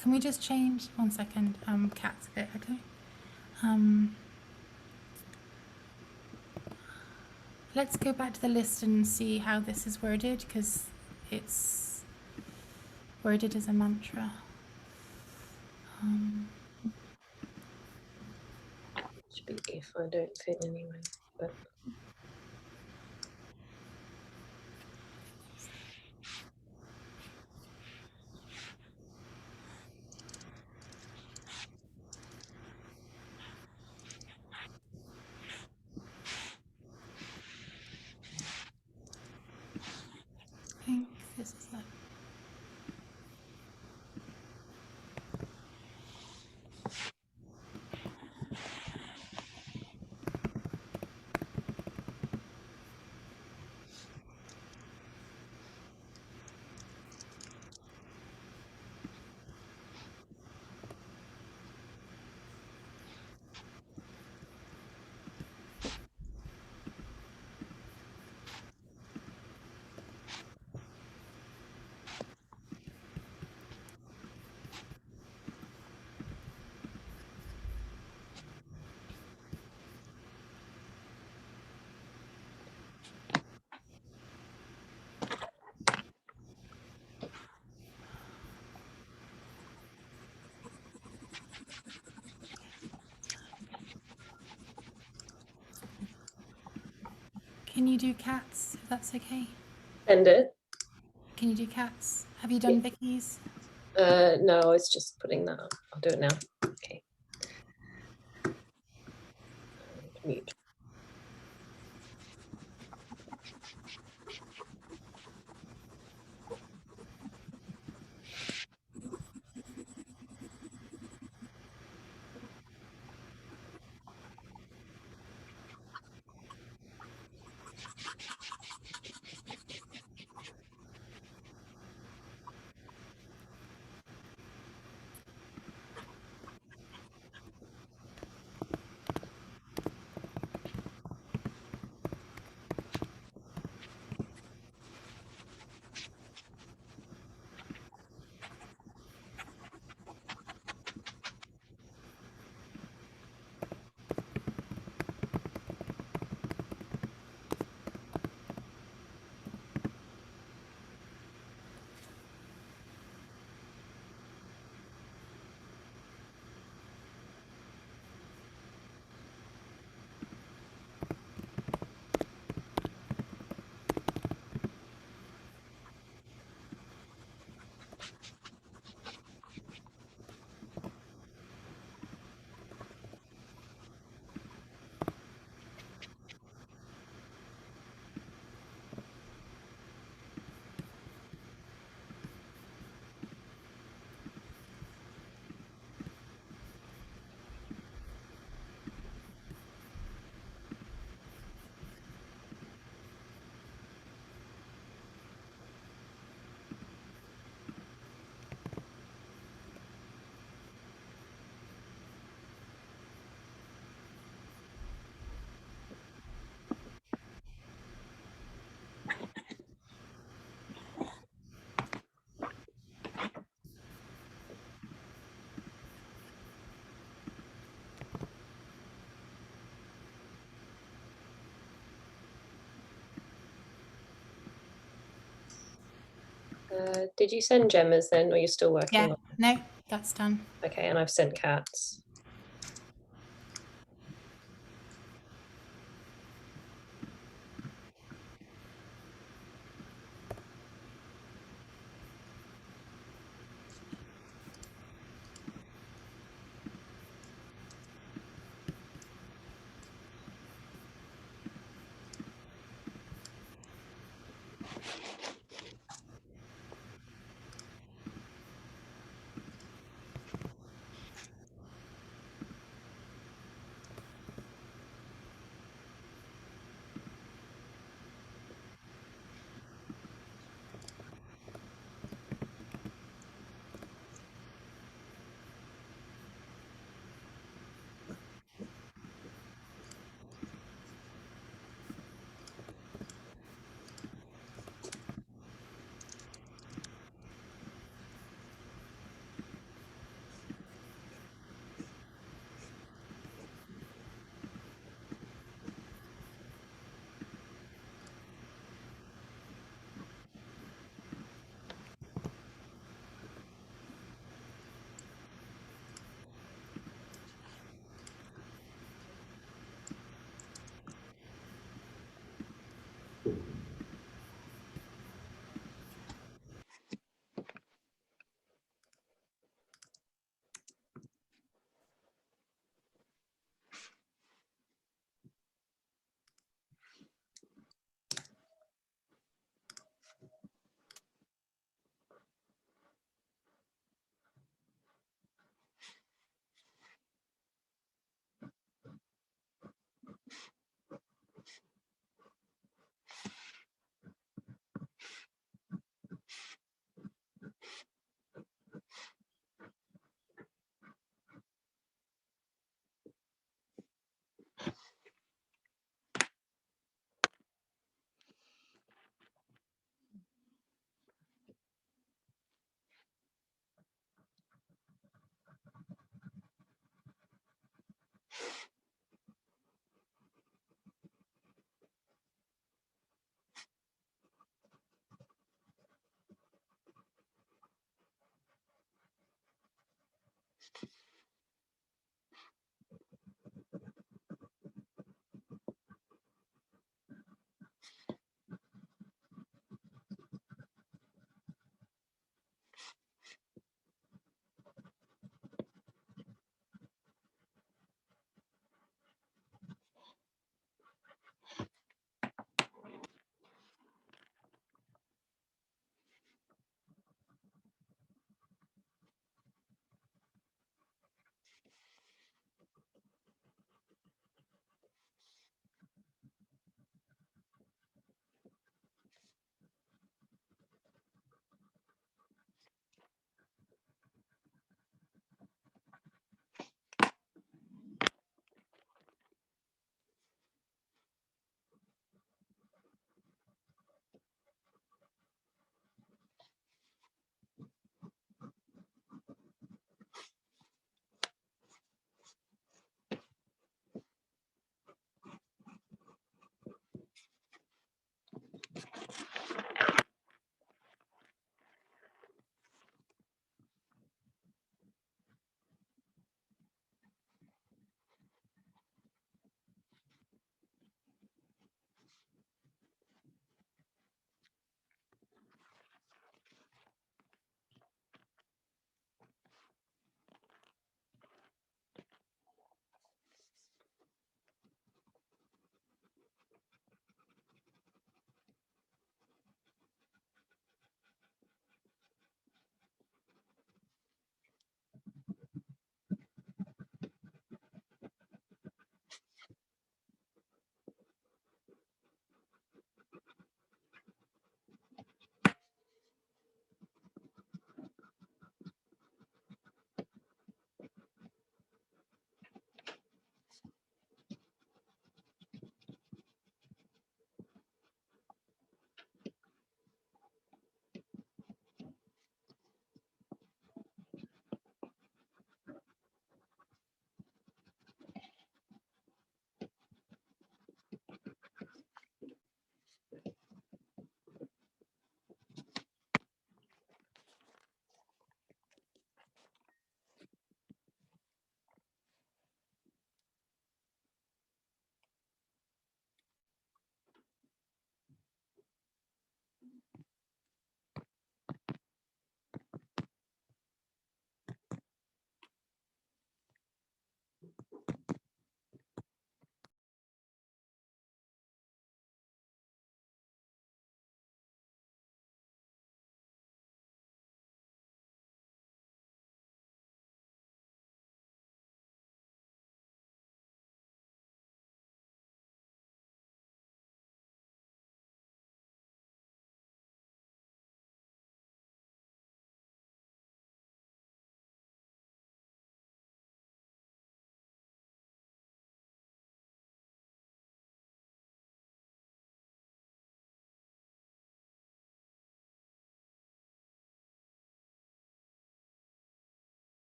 Can we just change 1 second? Cat's a bit, okay. Let's go back to the list and see how this is worded, because it's worded as a mantra. Should be if I don't fit anyway, but. I think this is it. Can you do cats, if that's okay? Send it. Can you do cats? Have you done Vicky's? No, it's just putting that up. I'll do it now. Okay. Mute. Did you send Gemma's then, or you're still working Yeah, on? no, that's done. Okay, and I've sent Kat's.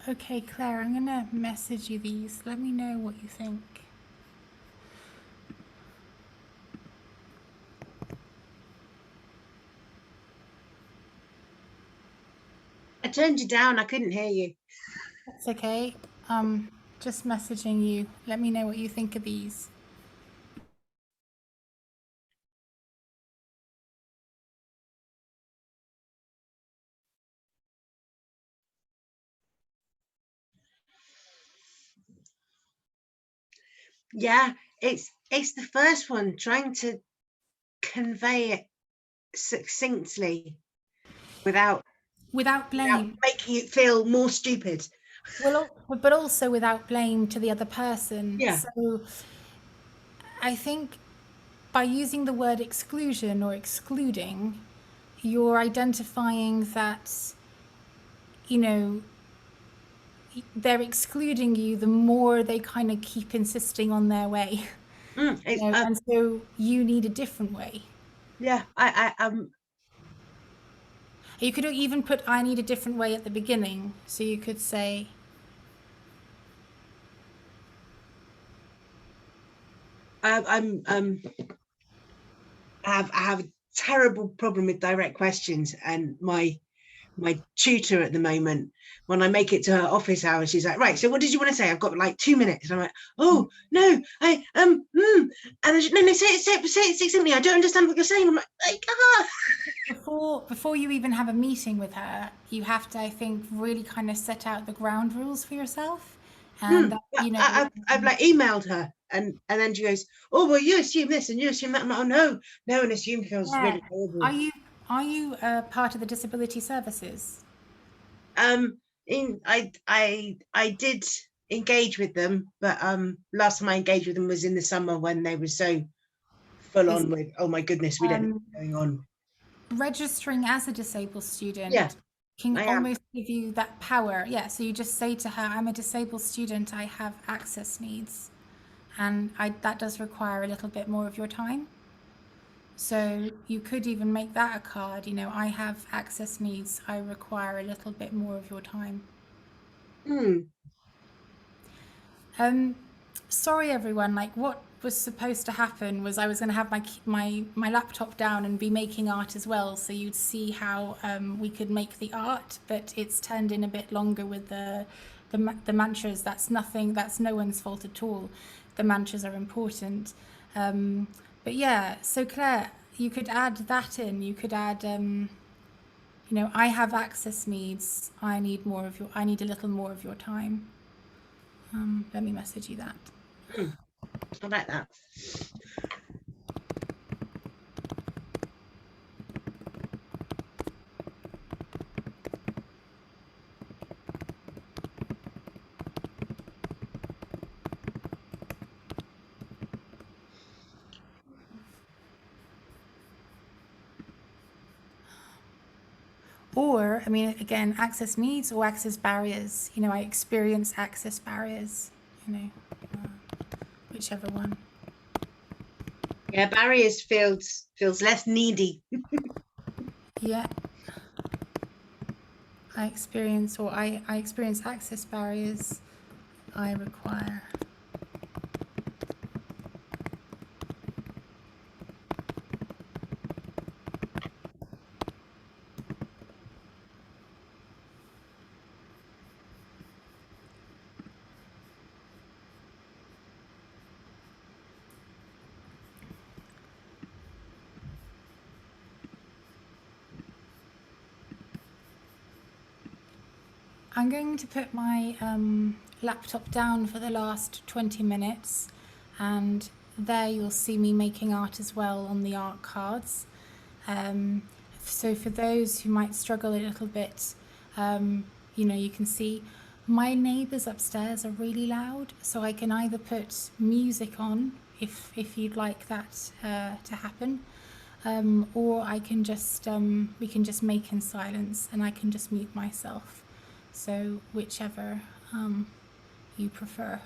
Okay, Claire, I'm gonna message you these. Let me know what you think. I turned you down. I couldn't hear you. That's okay. Just messaging you. Let me know what you think of these. Yeah, it's the first one, trying to convey it succinctly without Without blame. making it feel more stupid. Well, but also without blame to the other person. Yeah. So I think by using the word exclusion or excluding, you're identifying that, you know, they're excluding you the more they kind of keep insisting on their way. You know, and so you need a different way. Yeah, You could even put I need a different way at the beginning. So you could say, I have a terrible problem with direct questions, and my tutor at the moment, when I make it to her office hours, she's like, right, so what did you want to say? I've got like 2 minutes. And I'm like, oh no, and then she, no, say it succinctly. I don't understand what you're saying. I'm like before you even have a meeting with her, you have to, I think, really kind of set out the ground rules for yourself. And that, you know, I've like emailed her, and then she goes, oh well, you assume this and you assume that. I'm like, oh no, and assume feels really horrible. Are you part of the disability services? I did engage with them, but last time I engaged with them was in the summer when they were so full on with, oh my goodness, we don't know what's going on. Registering as a disabled student can I almost give you that power. Yeah, so you just say to her, I'm a disabled student, I have access needs. And that does require a little bit more of your time. So you could even make that a card, you know, I have access needs, I require a little bit more of your time. Sorry everyone, like what was supposed to happen was I was going to have my laptop down and be making art as well, so you'd see how we could make the art, but it's turned in a bit longer with the mantras. That's no one's fault at all. The mantras are important. But yeah, so Claire, you could add that in. You could add, you know, I have access needs. I need a little more of your time. Let me message you that. I like that. Or, I mean, again, access needs or access barriers. You know, I experience access barriers, you know, whichever one. Yeah, barriers feels less needy. Yeah. I experience access barriers I require. I'm going to put my laptop down for the last 20 minutes, and there you'll see me making art as well on the art cards. So for those who might struggle a little bit, you know, you can see my neighbours upstairs are really loud, so I can either put music on if you'd like that to happen, or I can just we can just make in silence and I can just mute myself. So whichever you prefer.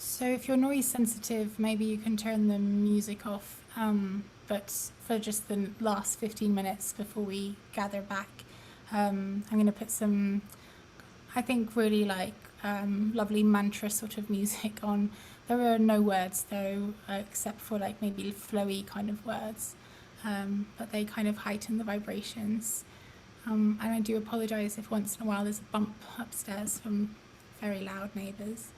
So if you're noise sensitive, maybe you can turn the music off. But for just the last 15 minutes before we gather back, I'm going to put some, I think, really like lovely mantra sort of music on. There are no words though, except for like maybe flowy kind of words, but they kind of heighten the vibrations. And I do apologise if once in a while there's a bump upstairs from very loud neighbours.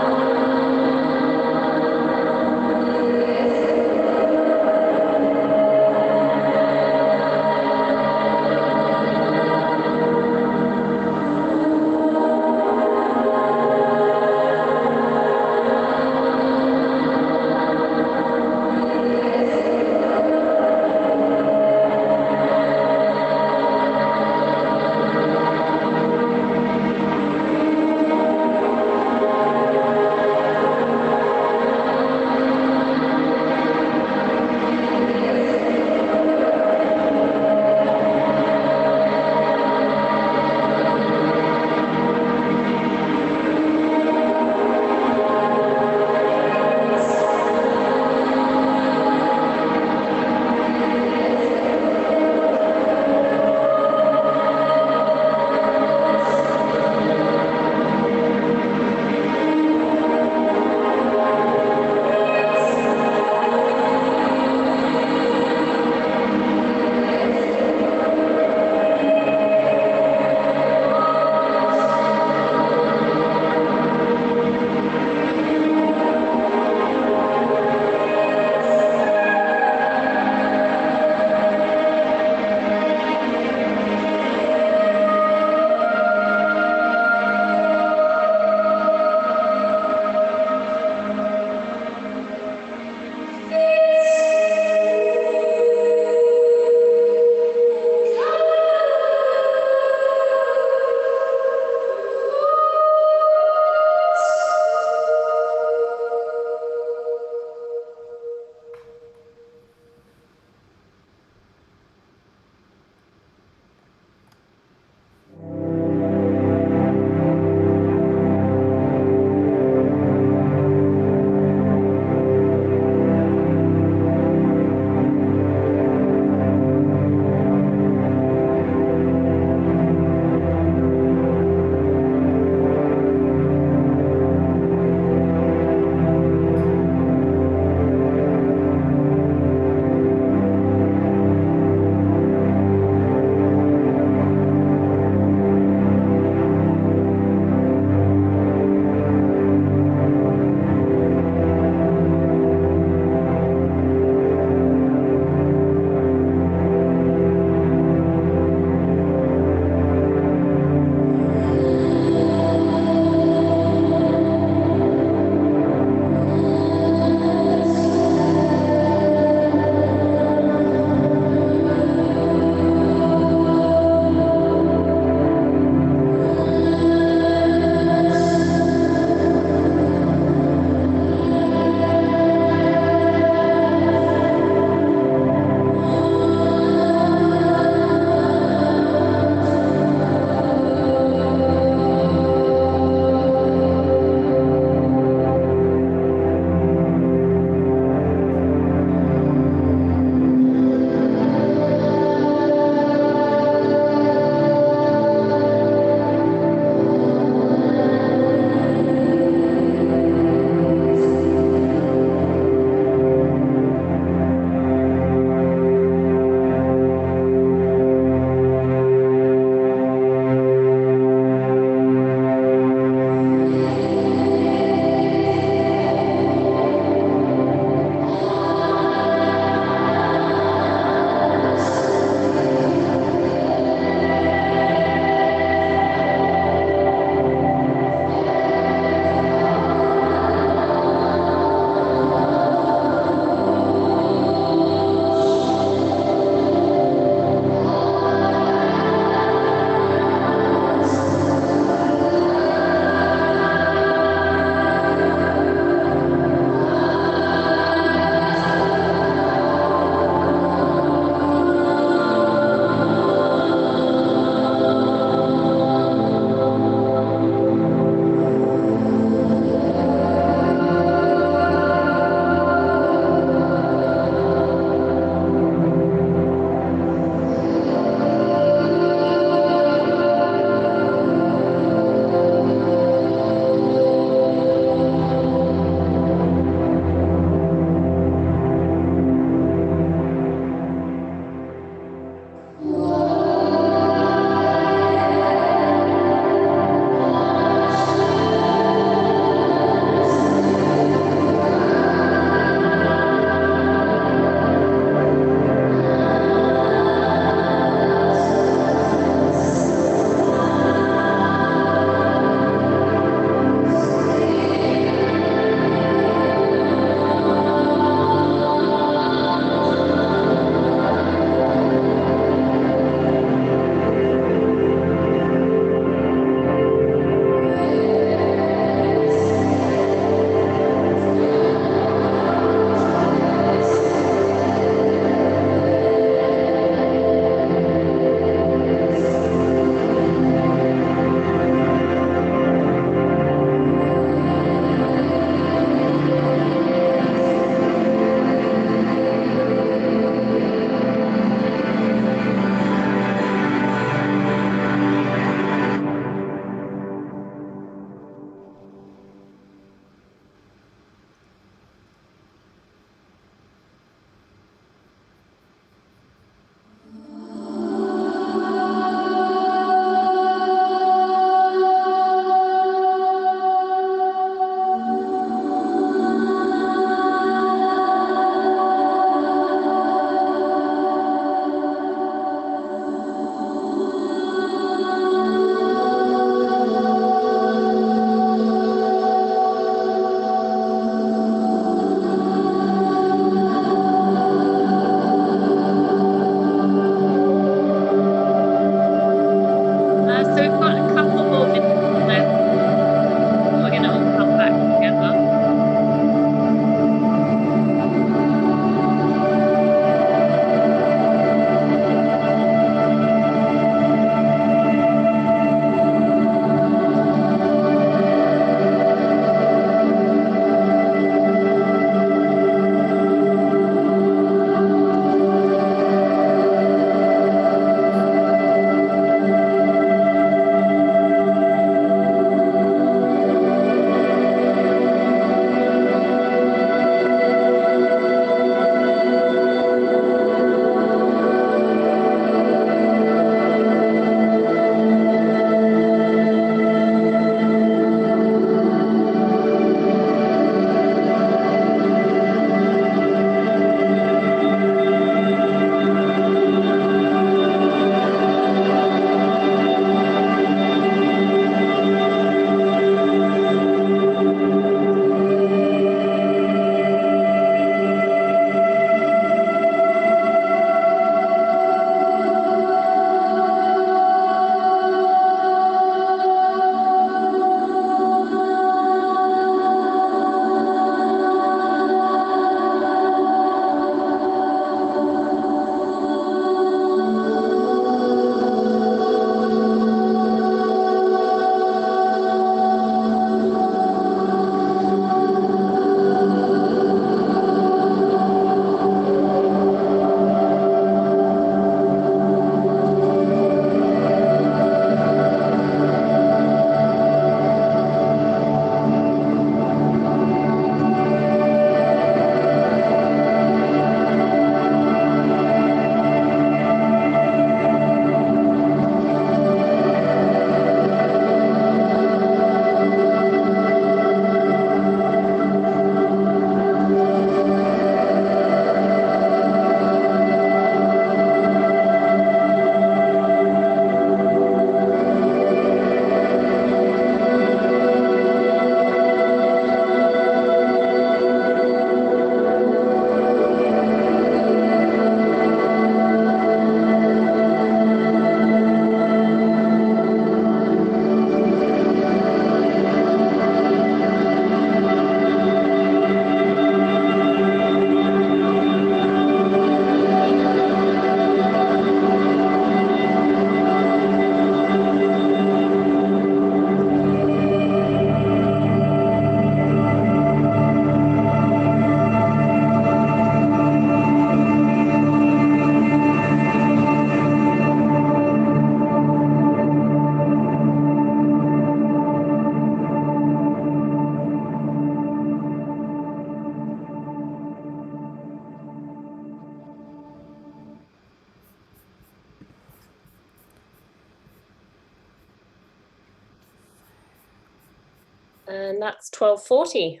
And that's 12:40.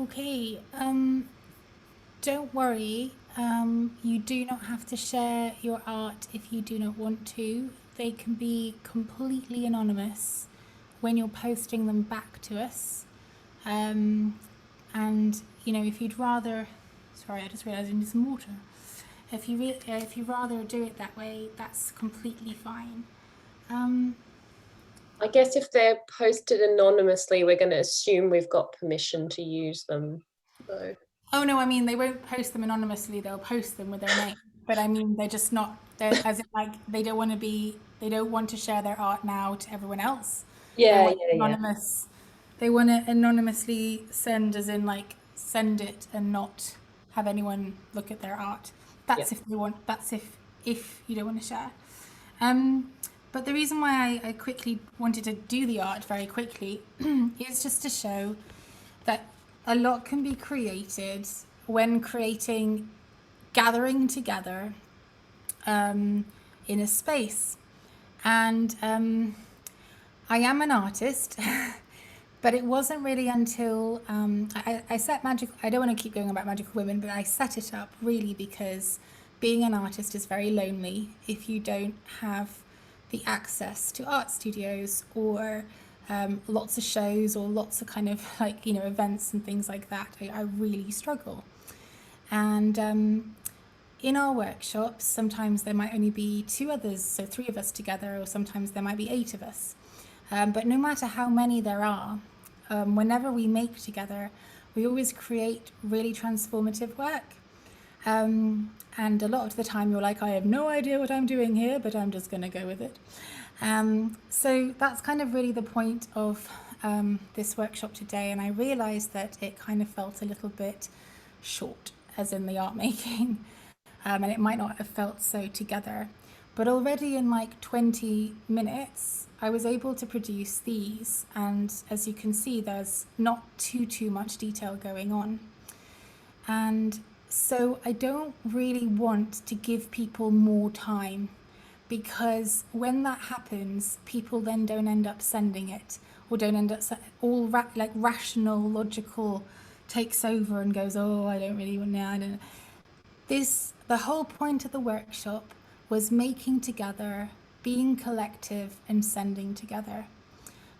Okay, don't worry. You do not have to share your art if you do not want to. They can be completely anonymous when you're posting them back to us. And you know, if you'd rather, sorry, I just realised I need some water. If you rather do it that way, that's completely fine. I guess if they're posted anonymously, we're going to assume we've got permission to use them. So. Oh no, I mean they won't post them anonymously. They'll post them with their name. But I mean they're just not. They're as in like they don't want to be. They don't want to share their art now to everyone else. Yeah, anonymous. They want to anonymously send, as in like send it and not have anyone look at their art. That's if they want. That's if you don't want to share. But the reason why I quickly wanted to do the art very quickly is just to show that a lot can be created when gathering together in a space. And I am an artist, but it wasn't really until I set Magical, I don't want to keep going about Magical Women, but I set it up really because being an artist is very lonely if you don't have the access to art studios or lots of shows or lots of kind of like, you know, events and things like that. I really struggle. And in our workshops, sometimes there might only be 2 others, so 3 of us together, or sometimes there might be 8 of us. But no matter how many there are, whenever we make together, we always create really transformative work. And a lot of the time you're like, I have no idea what I'm doing here, but I'm just going to go with it. So that's kind of really the point of this workshop today. And I realized that it kind of felt a little bit short, as in the art making, and it might not have felt so together. But already in like 20 minutes, I was able to produce these. And as you can see, there's not too much detail going on. And so I don't really want to give people more time, because when that happens, people then don't end up sending it, or don't end up like rational, logical takes over and goes, oh, I don't really want to. I don't. The whole point of the workshop was making together, being collective, and sending together.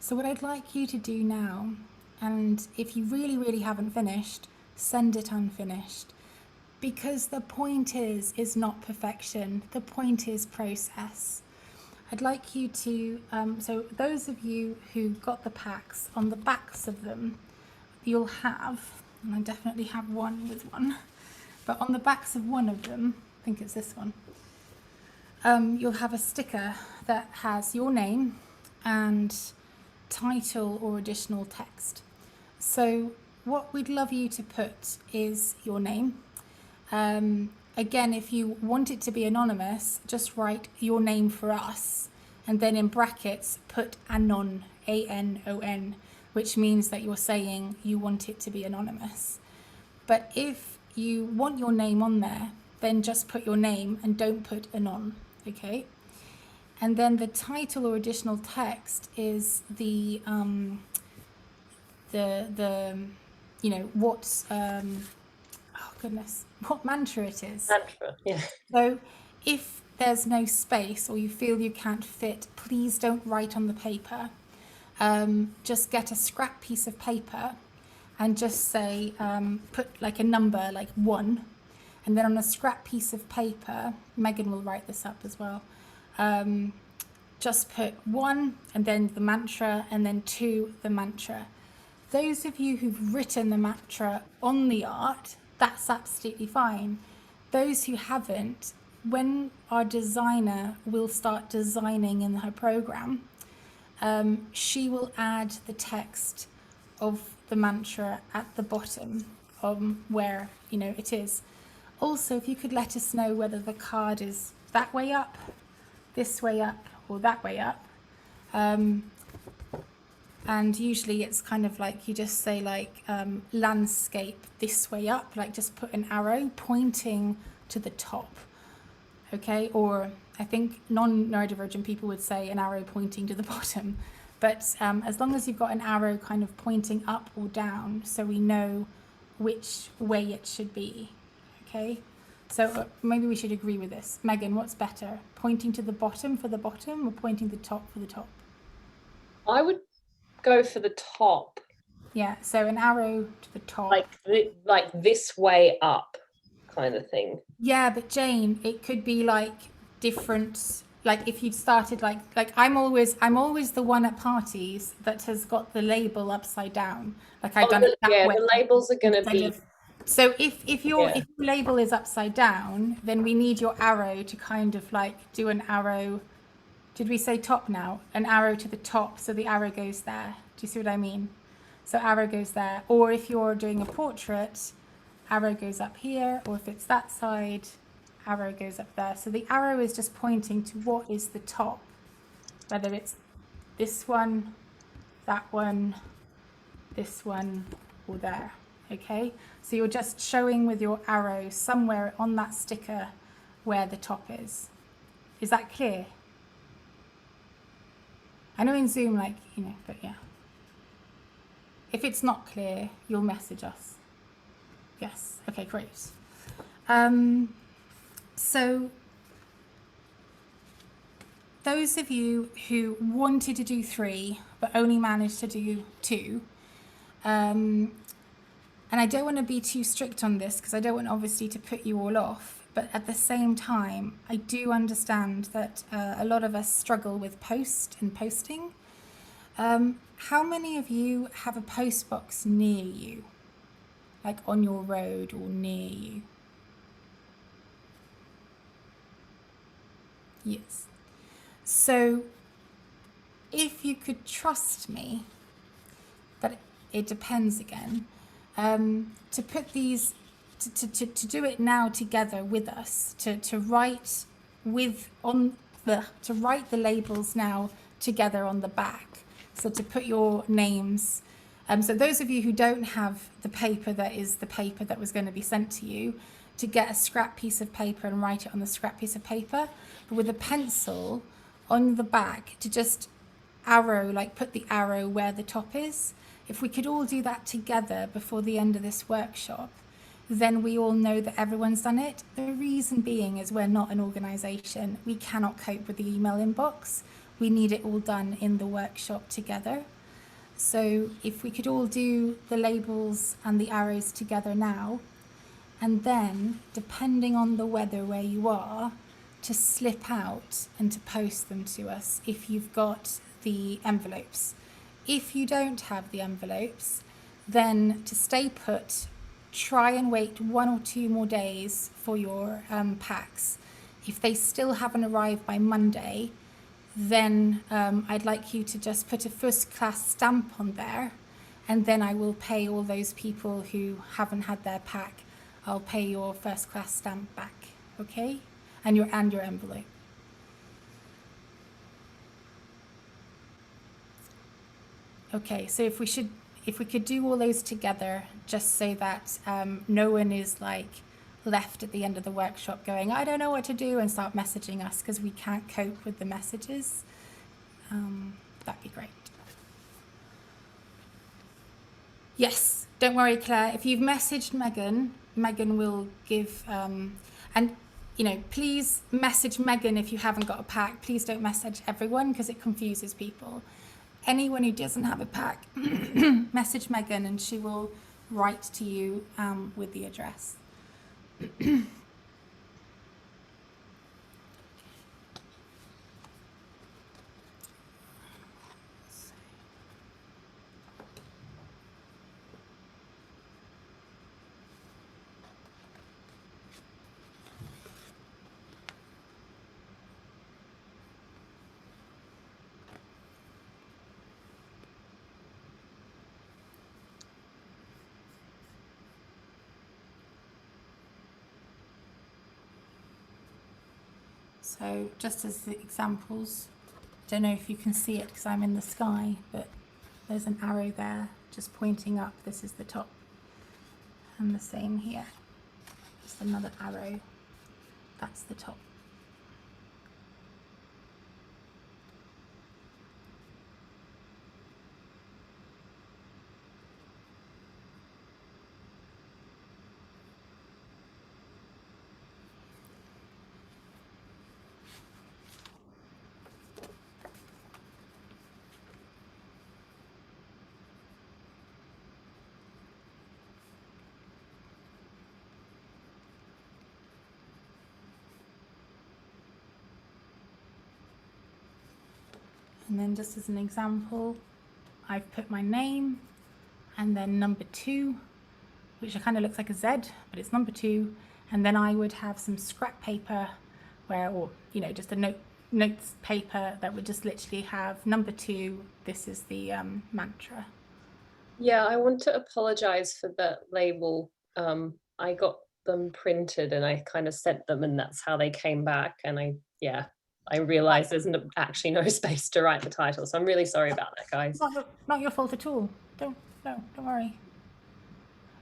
So what I'd like you to do now, and if you really haven't finished, send it unfinished. Because the point is not perfection. The point is process. I'd like you to, so those of you who got the packs, on the backs of them, you'll have, and I definitely have one with one, but on the backs of one of them, I think it's this one, you'll have a sticker that has your name and title or additional text. So what we'd love you to put is your name. Again, if you want it to be anonymous, just write your name for us, and then in brackets put anon, A-N-O-N, which means that you're saying you want it to be anonymous. But if you want your name on there, then just put your name and don't put anon, okay? And then the title or additional text is the you know, what's, oh goodness, what mantra it is. Mantra, yeah. So if there's no space or you feel you can't fit, please don't write on the paper. Just get a scrap piece of paper and just say, put like a number, like 1. And then on a scrap piece of paper, Megan will write this up as well. Just put 1 and then the mantra, and then 2, the mantra. Those of you who've written the mantra on the art, that's absolutely fine. those who haven't, when our designer will start designing in her program, she will add the text of the mantra at the bottom where it is. Also, if you could let us know whether the card is that way up, this way up, or that way up. And usually it's kind of like you just say like landscape this way up, like just put an arrow pointing to the top. Okay, or I think non-neurodivergent people would say an arrow pointing to the bottom. But as long as you've got an arrow kind of pointing up or down, so we know which way it should be. Okay, so maybe we should agree with this. Megan, what's better? Pointing to the bottom for the bottom or pointing to the top for the top? I would go for the top. Yeah, so an arrow to the top. Like this way up kind of thing. Yeah, but Jane, it could be like different, like if you'd started like I'm always the one at parties that has got the label upside down. Like I've done it that way. The labels are going to be. So if your label is upside down, then we need your arrow to kind of like do an arrow. Did we say top now? An arrow to the top, so the arrow goes there. Do you see what I mean? So arrow goes there. Or if you're doing a portrait, arrow goes up here, or if it's that side, arrow goes up there. So the arrow is just pointing to what is the top, whether it's this one, that one, this one, or there. Okay, so you're just showing with your arrow somewhere on that sticker where the top is. Is that clear? I know in Zoom, but yeah. If it's not clear, you'll message us. Yes, okay, great. So those of you who wanted to do 3, but only managed to do 2, and I don't want to be too strict on this because I don't want obviously to put you all off, but at the same time, I do understand that a lot of us struggle with posting. How many of you have a post box near you? Like on your road or near you? Yes. So if you could trust me, but it depends again, to put these, to do it now together with us, to write the labels now together on the back. So to put your names. So those of you who don't have the paper that is the paper that was going to be sent to you, to get a scrap piece of paper and write it on the scrap piece of paper, but with a pencil on the back to just arrow, like put the arrow where the top is. If we could all do that together before the end of this workshop, then we all know that everyone's done it. The reason being is we're not an organisation. We cannot cope with the email inbox. We need it all done in the workshop together. So if we could all do the labels and the arrows together now, and then, depending on the weather where you are, to slip out and to post them to us if you've got the envelopes. If you don't have the envelopes, then to stay put, try and wait 1 or 2 more days for your packs. If they still haven't arrived by Monday, then I'd like you to just put a first class stamp on there, and then I will pay all those people who haven't had their pack. I'll pay your first class stamp back, okay? And your envelope. Okay, so if we could do all those together, just so that no one is like left at the end of the workshop going, I don't know what to do, and start messaging us because we can't cope with the messages. That'd be great. Yes, don't worry, Claire. If you've messaged Megan, Megan will give, and please message Megan if you haven't got a pack. Please don't message everyone because it confuses people. Anyone who doesn't have a pack, message Megan and she will write to you with the address. So just as the examples, don't know if you can see it because I'm in the sky, but there's an arrow there just pointing up. This is the top. And the same here. Just another arrow. That's the top. And then just as an example, I've put my name and then number 2, which kind of looks like a Z, but it's number 2. And then I would have some scrap paper where, or, you know, just a notes paper that would just literally have number 2. This is the mantra. Yeah, I want to apologize for the label. I got them printed and I kind of sent them, and that's how they came back. And I realized there's actually no space to write the title, so I'm really sorry about that, guys. Not your fault at all. Don't worry.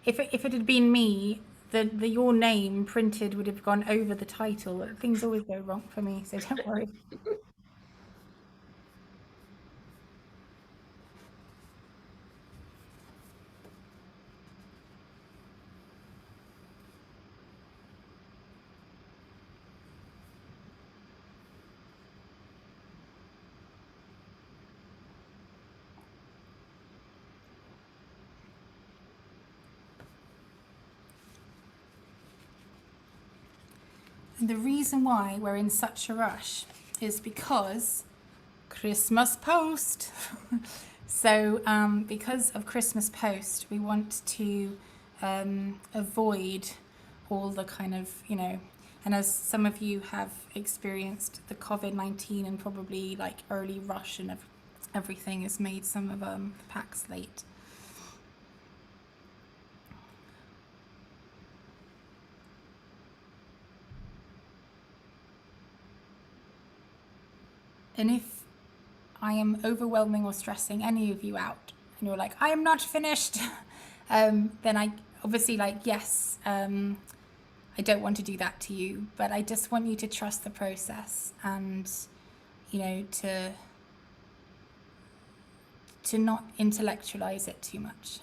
If it had been me, the your name printed would have gone over the title. Things always go wrong for me, so don't worry. And the reason why we're in such a rush is because Christmas post. So because of Christmas post, we want to avoid all the kind of, you know, and as some of you have experienced, the COVID-19 and probably like early rush and everything has made some of the packs late. And if I am overwhelming or stressing any of you out and you're like, I am not finished, then I obviously yes, I don't want to do that to you, but I just want you to trust the process and, you know, to not intellectualize it too much.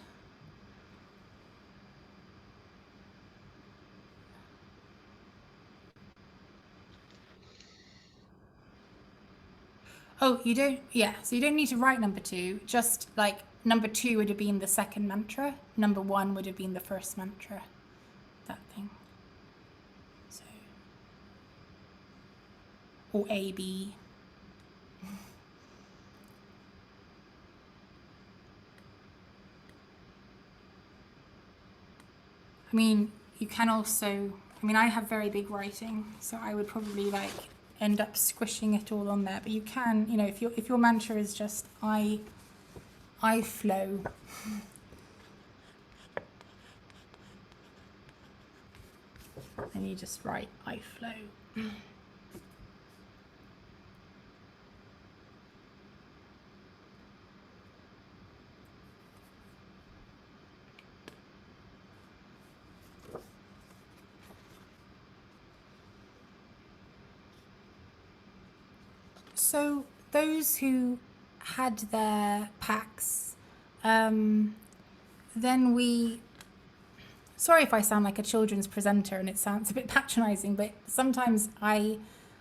Oh, you don't, yeah, so you don't need to write number 2, just like number 2 would have been the second mantra, number 1 would have been the first mantra, that thing. So, or A, B. I mean, you can also, I mean, I have very big writing, so I would probably end up squishing it all on there, but you can, you know, if your mantra is just I flow, then you just write I flow. So those who had their packs, then sorry if I sound like a children's presenter and it sounds a bit patronizing, but sometimes I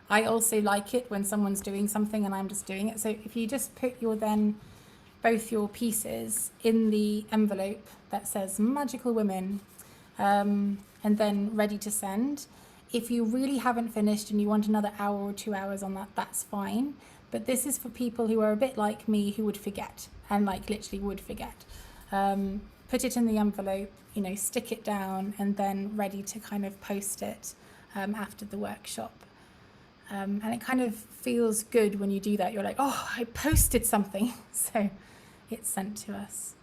also like it when someone's doing something and I'm just doing it. So if you just put both your pieces in the envelope that says Magical Women, and then ready to send. If you really haven't finished and you want another hour or 2 hours on that, that's fine. But this is for people who are a bit like me, who would forget, and literally would forget. Put it in the envelope, you know, stick it down, and then ready to kind of post it after the workshop. And it kind of feels good when you do that. You're like, oh, I posted something. So it's sent to us.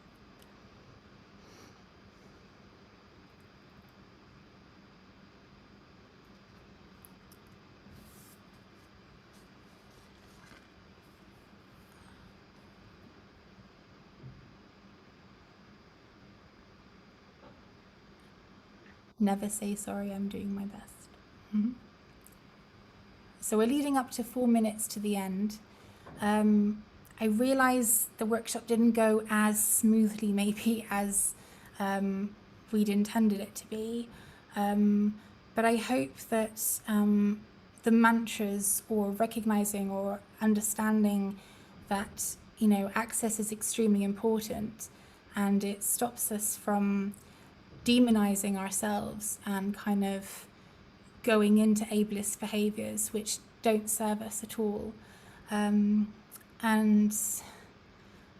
Never say sorry, I'm doing my best. Mhm. So we're leading up to 4 minutes to the end. I realise the workshop didn't go as smoothly maybe as we'd intended it to be. But I hope that the mantras, or recognising or understanding that, you know, access is extremely important, and it stops us from demonizing ourselves and kind of going into ableist behaviors which don't serve us at all. And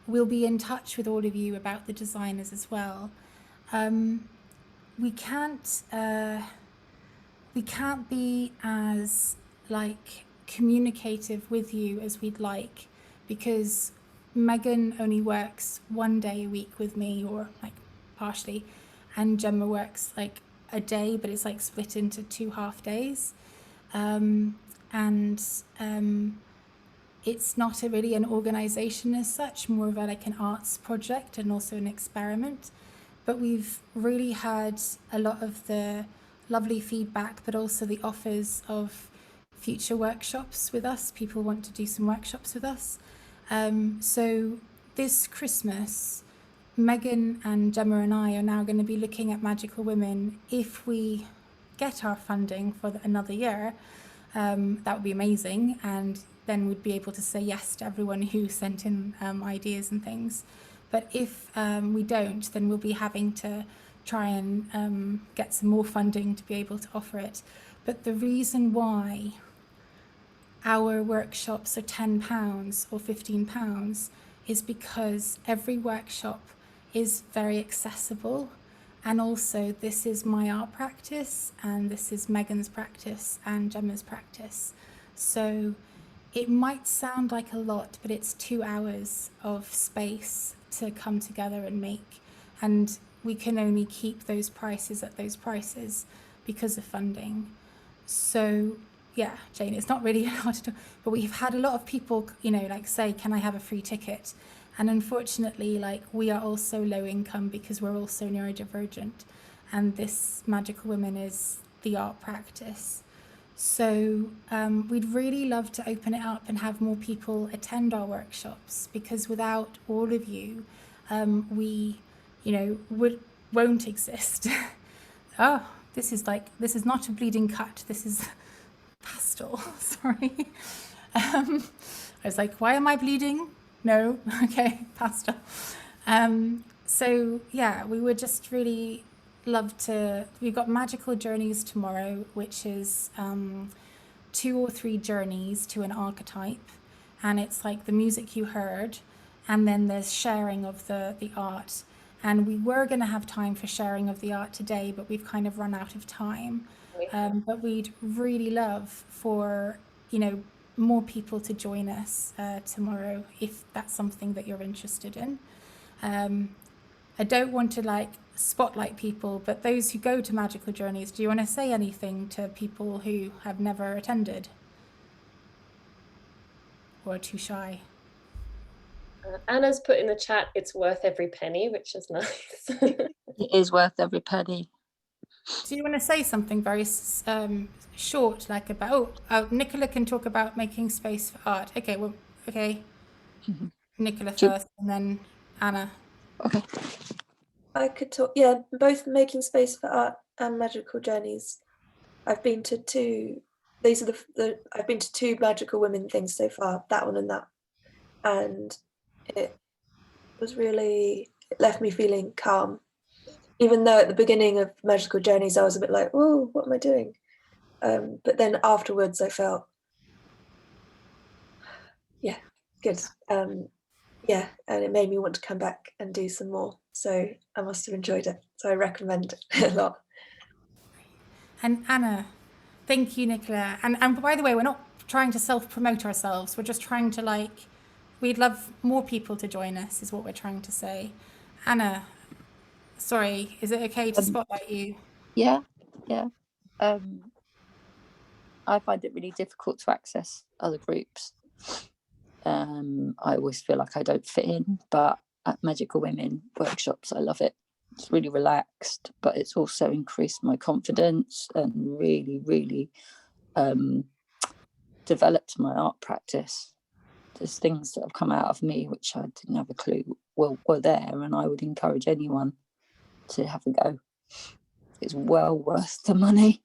we'll be in touch with all of you about the designers as well. We can't be as like communicative with you as we'd like, because Megan only works 1 day a week with me, or like partially, and Gemma works like a day, but it's like split into 2 half days. It's not really an organization as such, more of a, like an arts project and also an experiment. But we've really had a lot of the lovely feedback, but also the offers of future workshops with us. People want to do some workshops with us. So this Christmas, Megan and Gemma and I are now going to be looking at Magical Women. If we get our funding for another year, that would be amazing. And then we'd be able to say yes to everyone who sent in ideas and things. But if we don't, then we'll be having to try and get some more funding to be able to offer it. But the reason why our workshops are £10 or £15 is because every workshop is very accessible. And also, this is my art practice, and this is Megan's practice and Gemma's practice. So it might sound like a lot, but it's 2 hours of space to come together and make. And we can only keep those prices at those prices because of funding. So yeah, Jane, it's not really hard to do, but we've had a lot of people, you know, like say, can I have a free ticket? And unfortunately, like, we are also low income because we're also neurodivergent, and this Magical Women is the art practice. So we'd really love to open it up and have more people attend our workshops, because without all of you, we, you know, won't exist. Oh, this is not a bleeding cut. This is pastel. Sorry. I was like, why am I bleeding? No, okay, pastel. So yeah, we would just really love to. We've got Magical Journeys tomorrow, which is 2 or 3 journeys to an archetype, and it's like the music you heard, and then there's sharing of the art. And we were going to have time for sharing of the art today, but we've kind of run out of time. But we'd really love for, you know, more people to join us tomorrow, if that's something that you're interested in. I don't want to like spotlight people, but those who go to Magical Journeys, do you want to say anything to people who have never attended or are too shy? Anna's put in the chat, it's worth every penny, which is nice. It is worth every penny. Do you want to say something very short, like about, Nicola can talk about making space for art. Okay, well, okay. Nicola first, and then Anna. Okay. I could talk, yeah, both Making Space for Art and Magical Journeys. I've been to 2, these are I've been to 2 Magical Women things so far, that one and that. And it was really, it left me feeling calm. Even though at the beginning of Magical Journeys, I was a bit like, oh, what am I doing? But then afterwards I felt, yeah, good. Yeah, and it made me want to come back and do some more. So I must have enjoyed it. So I recommend it a lot. And Anna, thank you, Nicola. And by the way, we're not trying to self-promote ourselves. We're just trying to like, we'd love more people to join us, is what we're trying to say. Anna, sorry, is it okay to spotlight you? Yeah. I find it really difficult to access other groups. I always feel like I don't fit in, but at Magical Women workshops, I love it. It's really relaxed, but it's also increased my confidence and really, really developed my art practice. There's things that have come out of me which I didn't have a clue were there, and I would encourage anyone to have a go. It's well worth the money.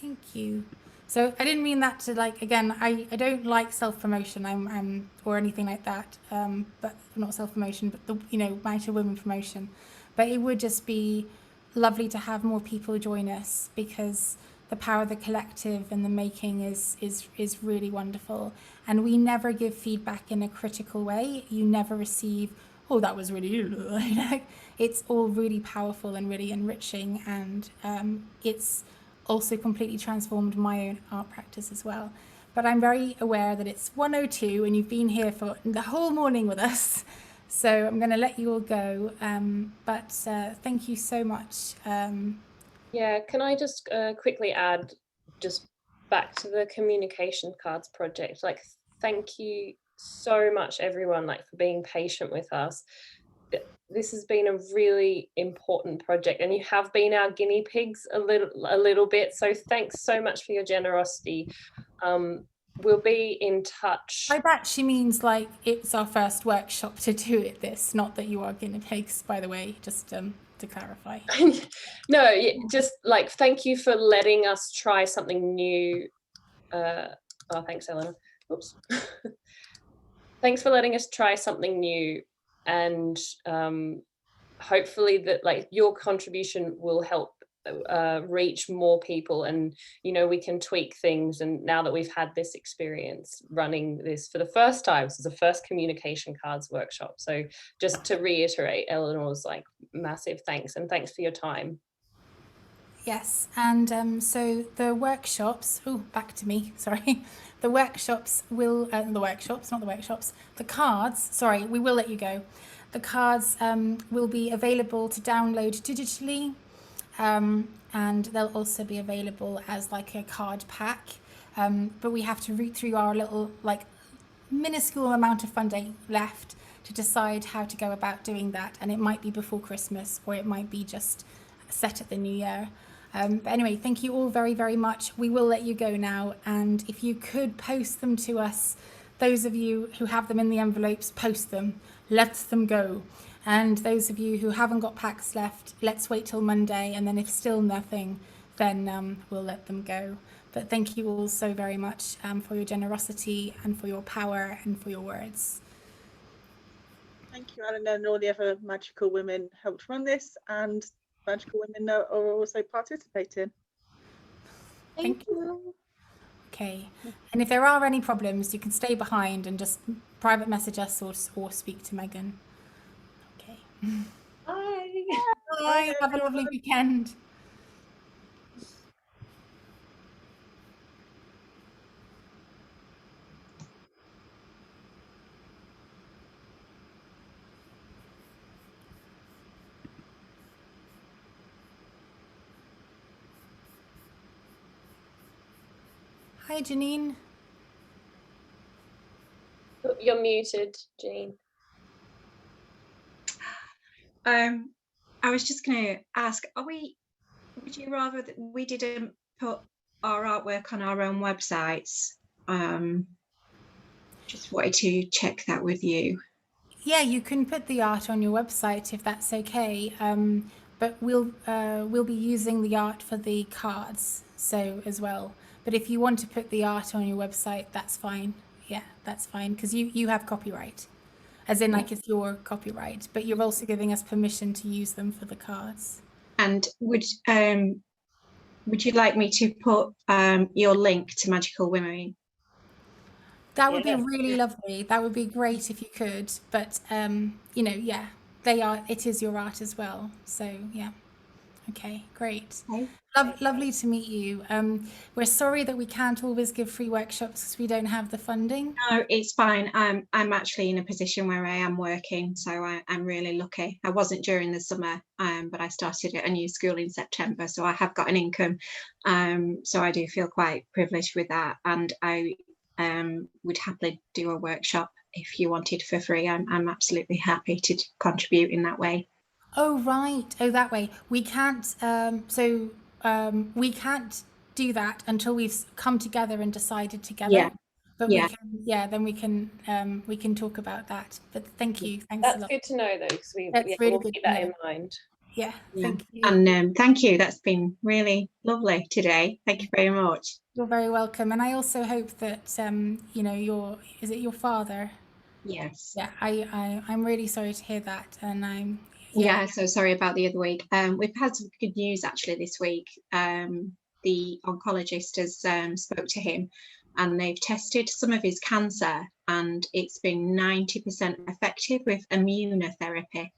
Thank you. So I didn't mean that to like, again, I don't like self-promotion, I'm or anything like that, but not self-promotion, but the, you know, Mighty Women promotion. But it would just be lovely to have more people join us, because the power of the collective and the making is really wonderful. And we never give feedback in a critical way. You never receive, oh, that was really, you know, it's all really powerful and really enriching, and it's also completely transformed my own art practice as well. But I'm very aware that it's 1:02 and you've been here for the whole morning with us. So I'm going to let you all go. But thank you so much. Yeah, can I just quickly add, just back to the communication cards project, like, thank you so much everyone, like, for being patient with us. This has been a really important project, and you have been our guinea pigs a little bit, so thanks so much for your generosity. We'll be in touch. By that she means like it's our first workshop to do it this, not that you are guinea pigs, by the way, just to clarify. No, just like, thank you for letting us try something new. Oh, thanks, Eleanor. Oops. Thanks for letting us try something new, and hopefully that, like, your contribution will help reach more people, and, you know, we can tweak things. And now that we've had this experience running this for the first time, this is the first communication cards workshop. So just to reiterate Eleanor's like massive thanks, and thanks for your time. Yes, and so the workshops, oh, back to me, sorry. The workshops will, the cards, sorry, we will let you go. The cards will be available to download digitally, and they'll also be available as like a card pack. But we have to read through our little, like, minuscule amount of funding left to decide how to go about doing that. And it might be before Christmas, or it might be just set at the new year. But anyway, thank you all very, very much. We will let you go now. And if you could post them to us, those of you who have them in the envelopes, post them, let them go. And those of you who haven't got packs left, let's wait till Monday. And then if still nothing, then we'll let them go. But thank you all so very much for your generosity and for your power and for your words. Thank you, Eleanor, and all the other magical women helped run this, and magical women are also participating. Thank you. Okay, and if there are any problems, you can stay behind and just private message us or speak to Megan. Okay. Bye. Bye. Have a lovely weekend. Hi, Janine. You're muted, Janine. I was just going to ask, would you rather that we didn't put our artwork on our own websites? Just wanted to check that with you. Yeah, you can put the art on your website if that's okay. But we'll be using the art for the cards, so as well. But if you want to put the art on your website, that's fine. Yeah, that's fine, because you have copyright, as in like it's your copyright. But you're also giving us permission to use them for the cards. And would you like me to put your link to Magical Women? That would be really lovely. That would be great if you could. But you know, yeah, it is your art as well. So yeah. Okay, great. Okay. Lovely to meet you. We're sorry that we can't always give free workshops because we don't have the funding. No, it's fine. I'm actually in a position where I am working, so I'm really lucky. I wasn't during the summer, but I started at a new school in September, so I have got an income. So I do feel quite privileged with that, and I would happily do a workshop if you wanted for free. I'm absolutely happy to contribute in that way. Oh, right. Oh, that way. We can't, we can't do that until we've come together and decided together. Yeah. But Yeah. then we can talk about that. But thank you. Thanks a That's lot. good to know, though, because That's really we'll good keep to that in know. mind. Yeah, Yeah. thank you. And thank you. That's been really lovely today. Thank you very much. You're very welcome. And I also hope that, you know, is it your father? Yes. Yeah, I'm really sorry to hear that. And Yeah, so sorry about the other week. We've had some good news actually this week. The oncologist has spoke to him, and they've tested some of his cancer, and it's been 90% effective with immunotherapy.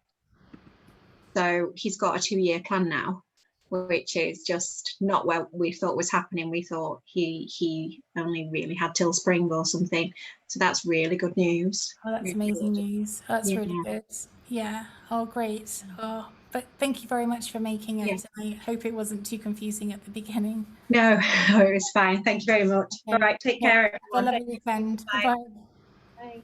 So he's got a 2-year plan now, which is just not what we thought was happening. We thought he only really had till spring or something. So that's really good news. Oh, that's Really amazing good. news. Oh, that's really Yeah. good. Yeah. Oh, great. Oh, but thank you very much for making it. Yeah. I hope it wasn't too confusing at the beginning. No, it was fine. Thank you very much. All right, take care, Have a everyone. lovely weekend. Bye. Bye.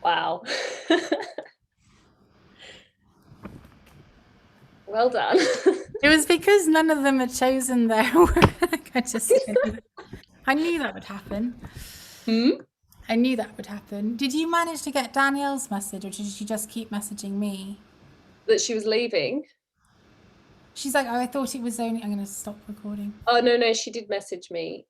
Wow. Well done. It was because none of them had chosen their work. I knew that would happen. I knew that would happen. Did you manage to get Danielle's message, or did she just keep messaging me? That she was leaving. She's like, oh, I thought it was only. I'm going to stop recording. Oh, no, she did message me.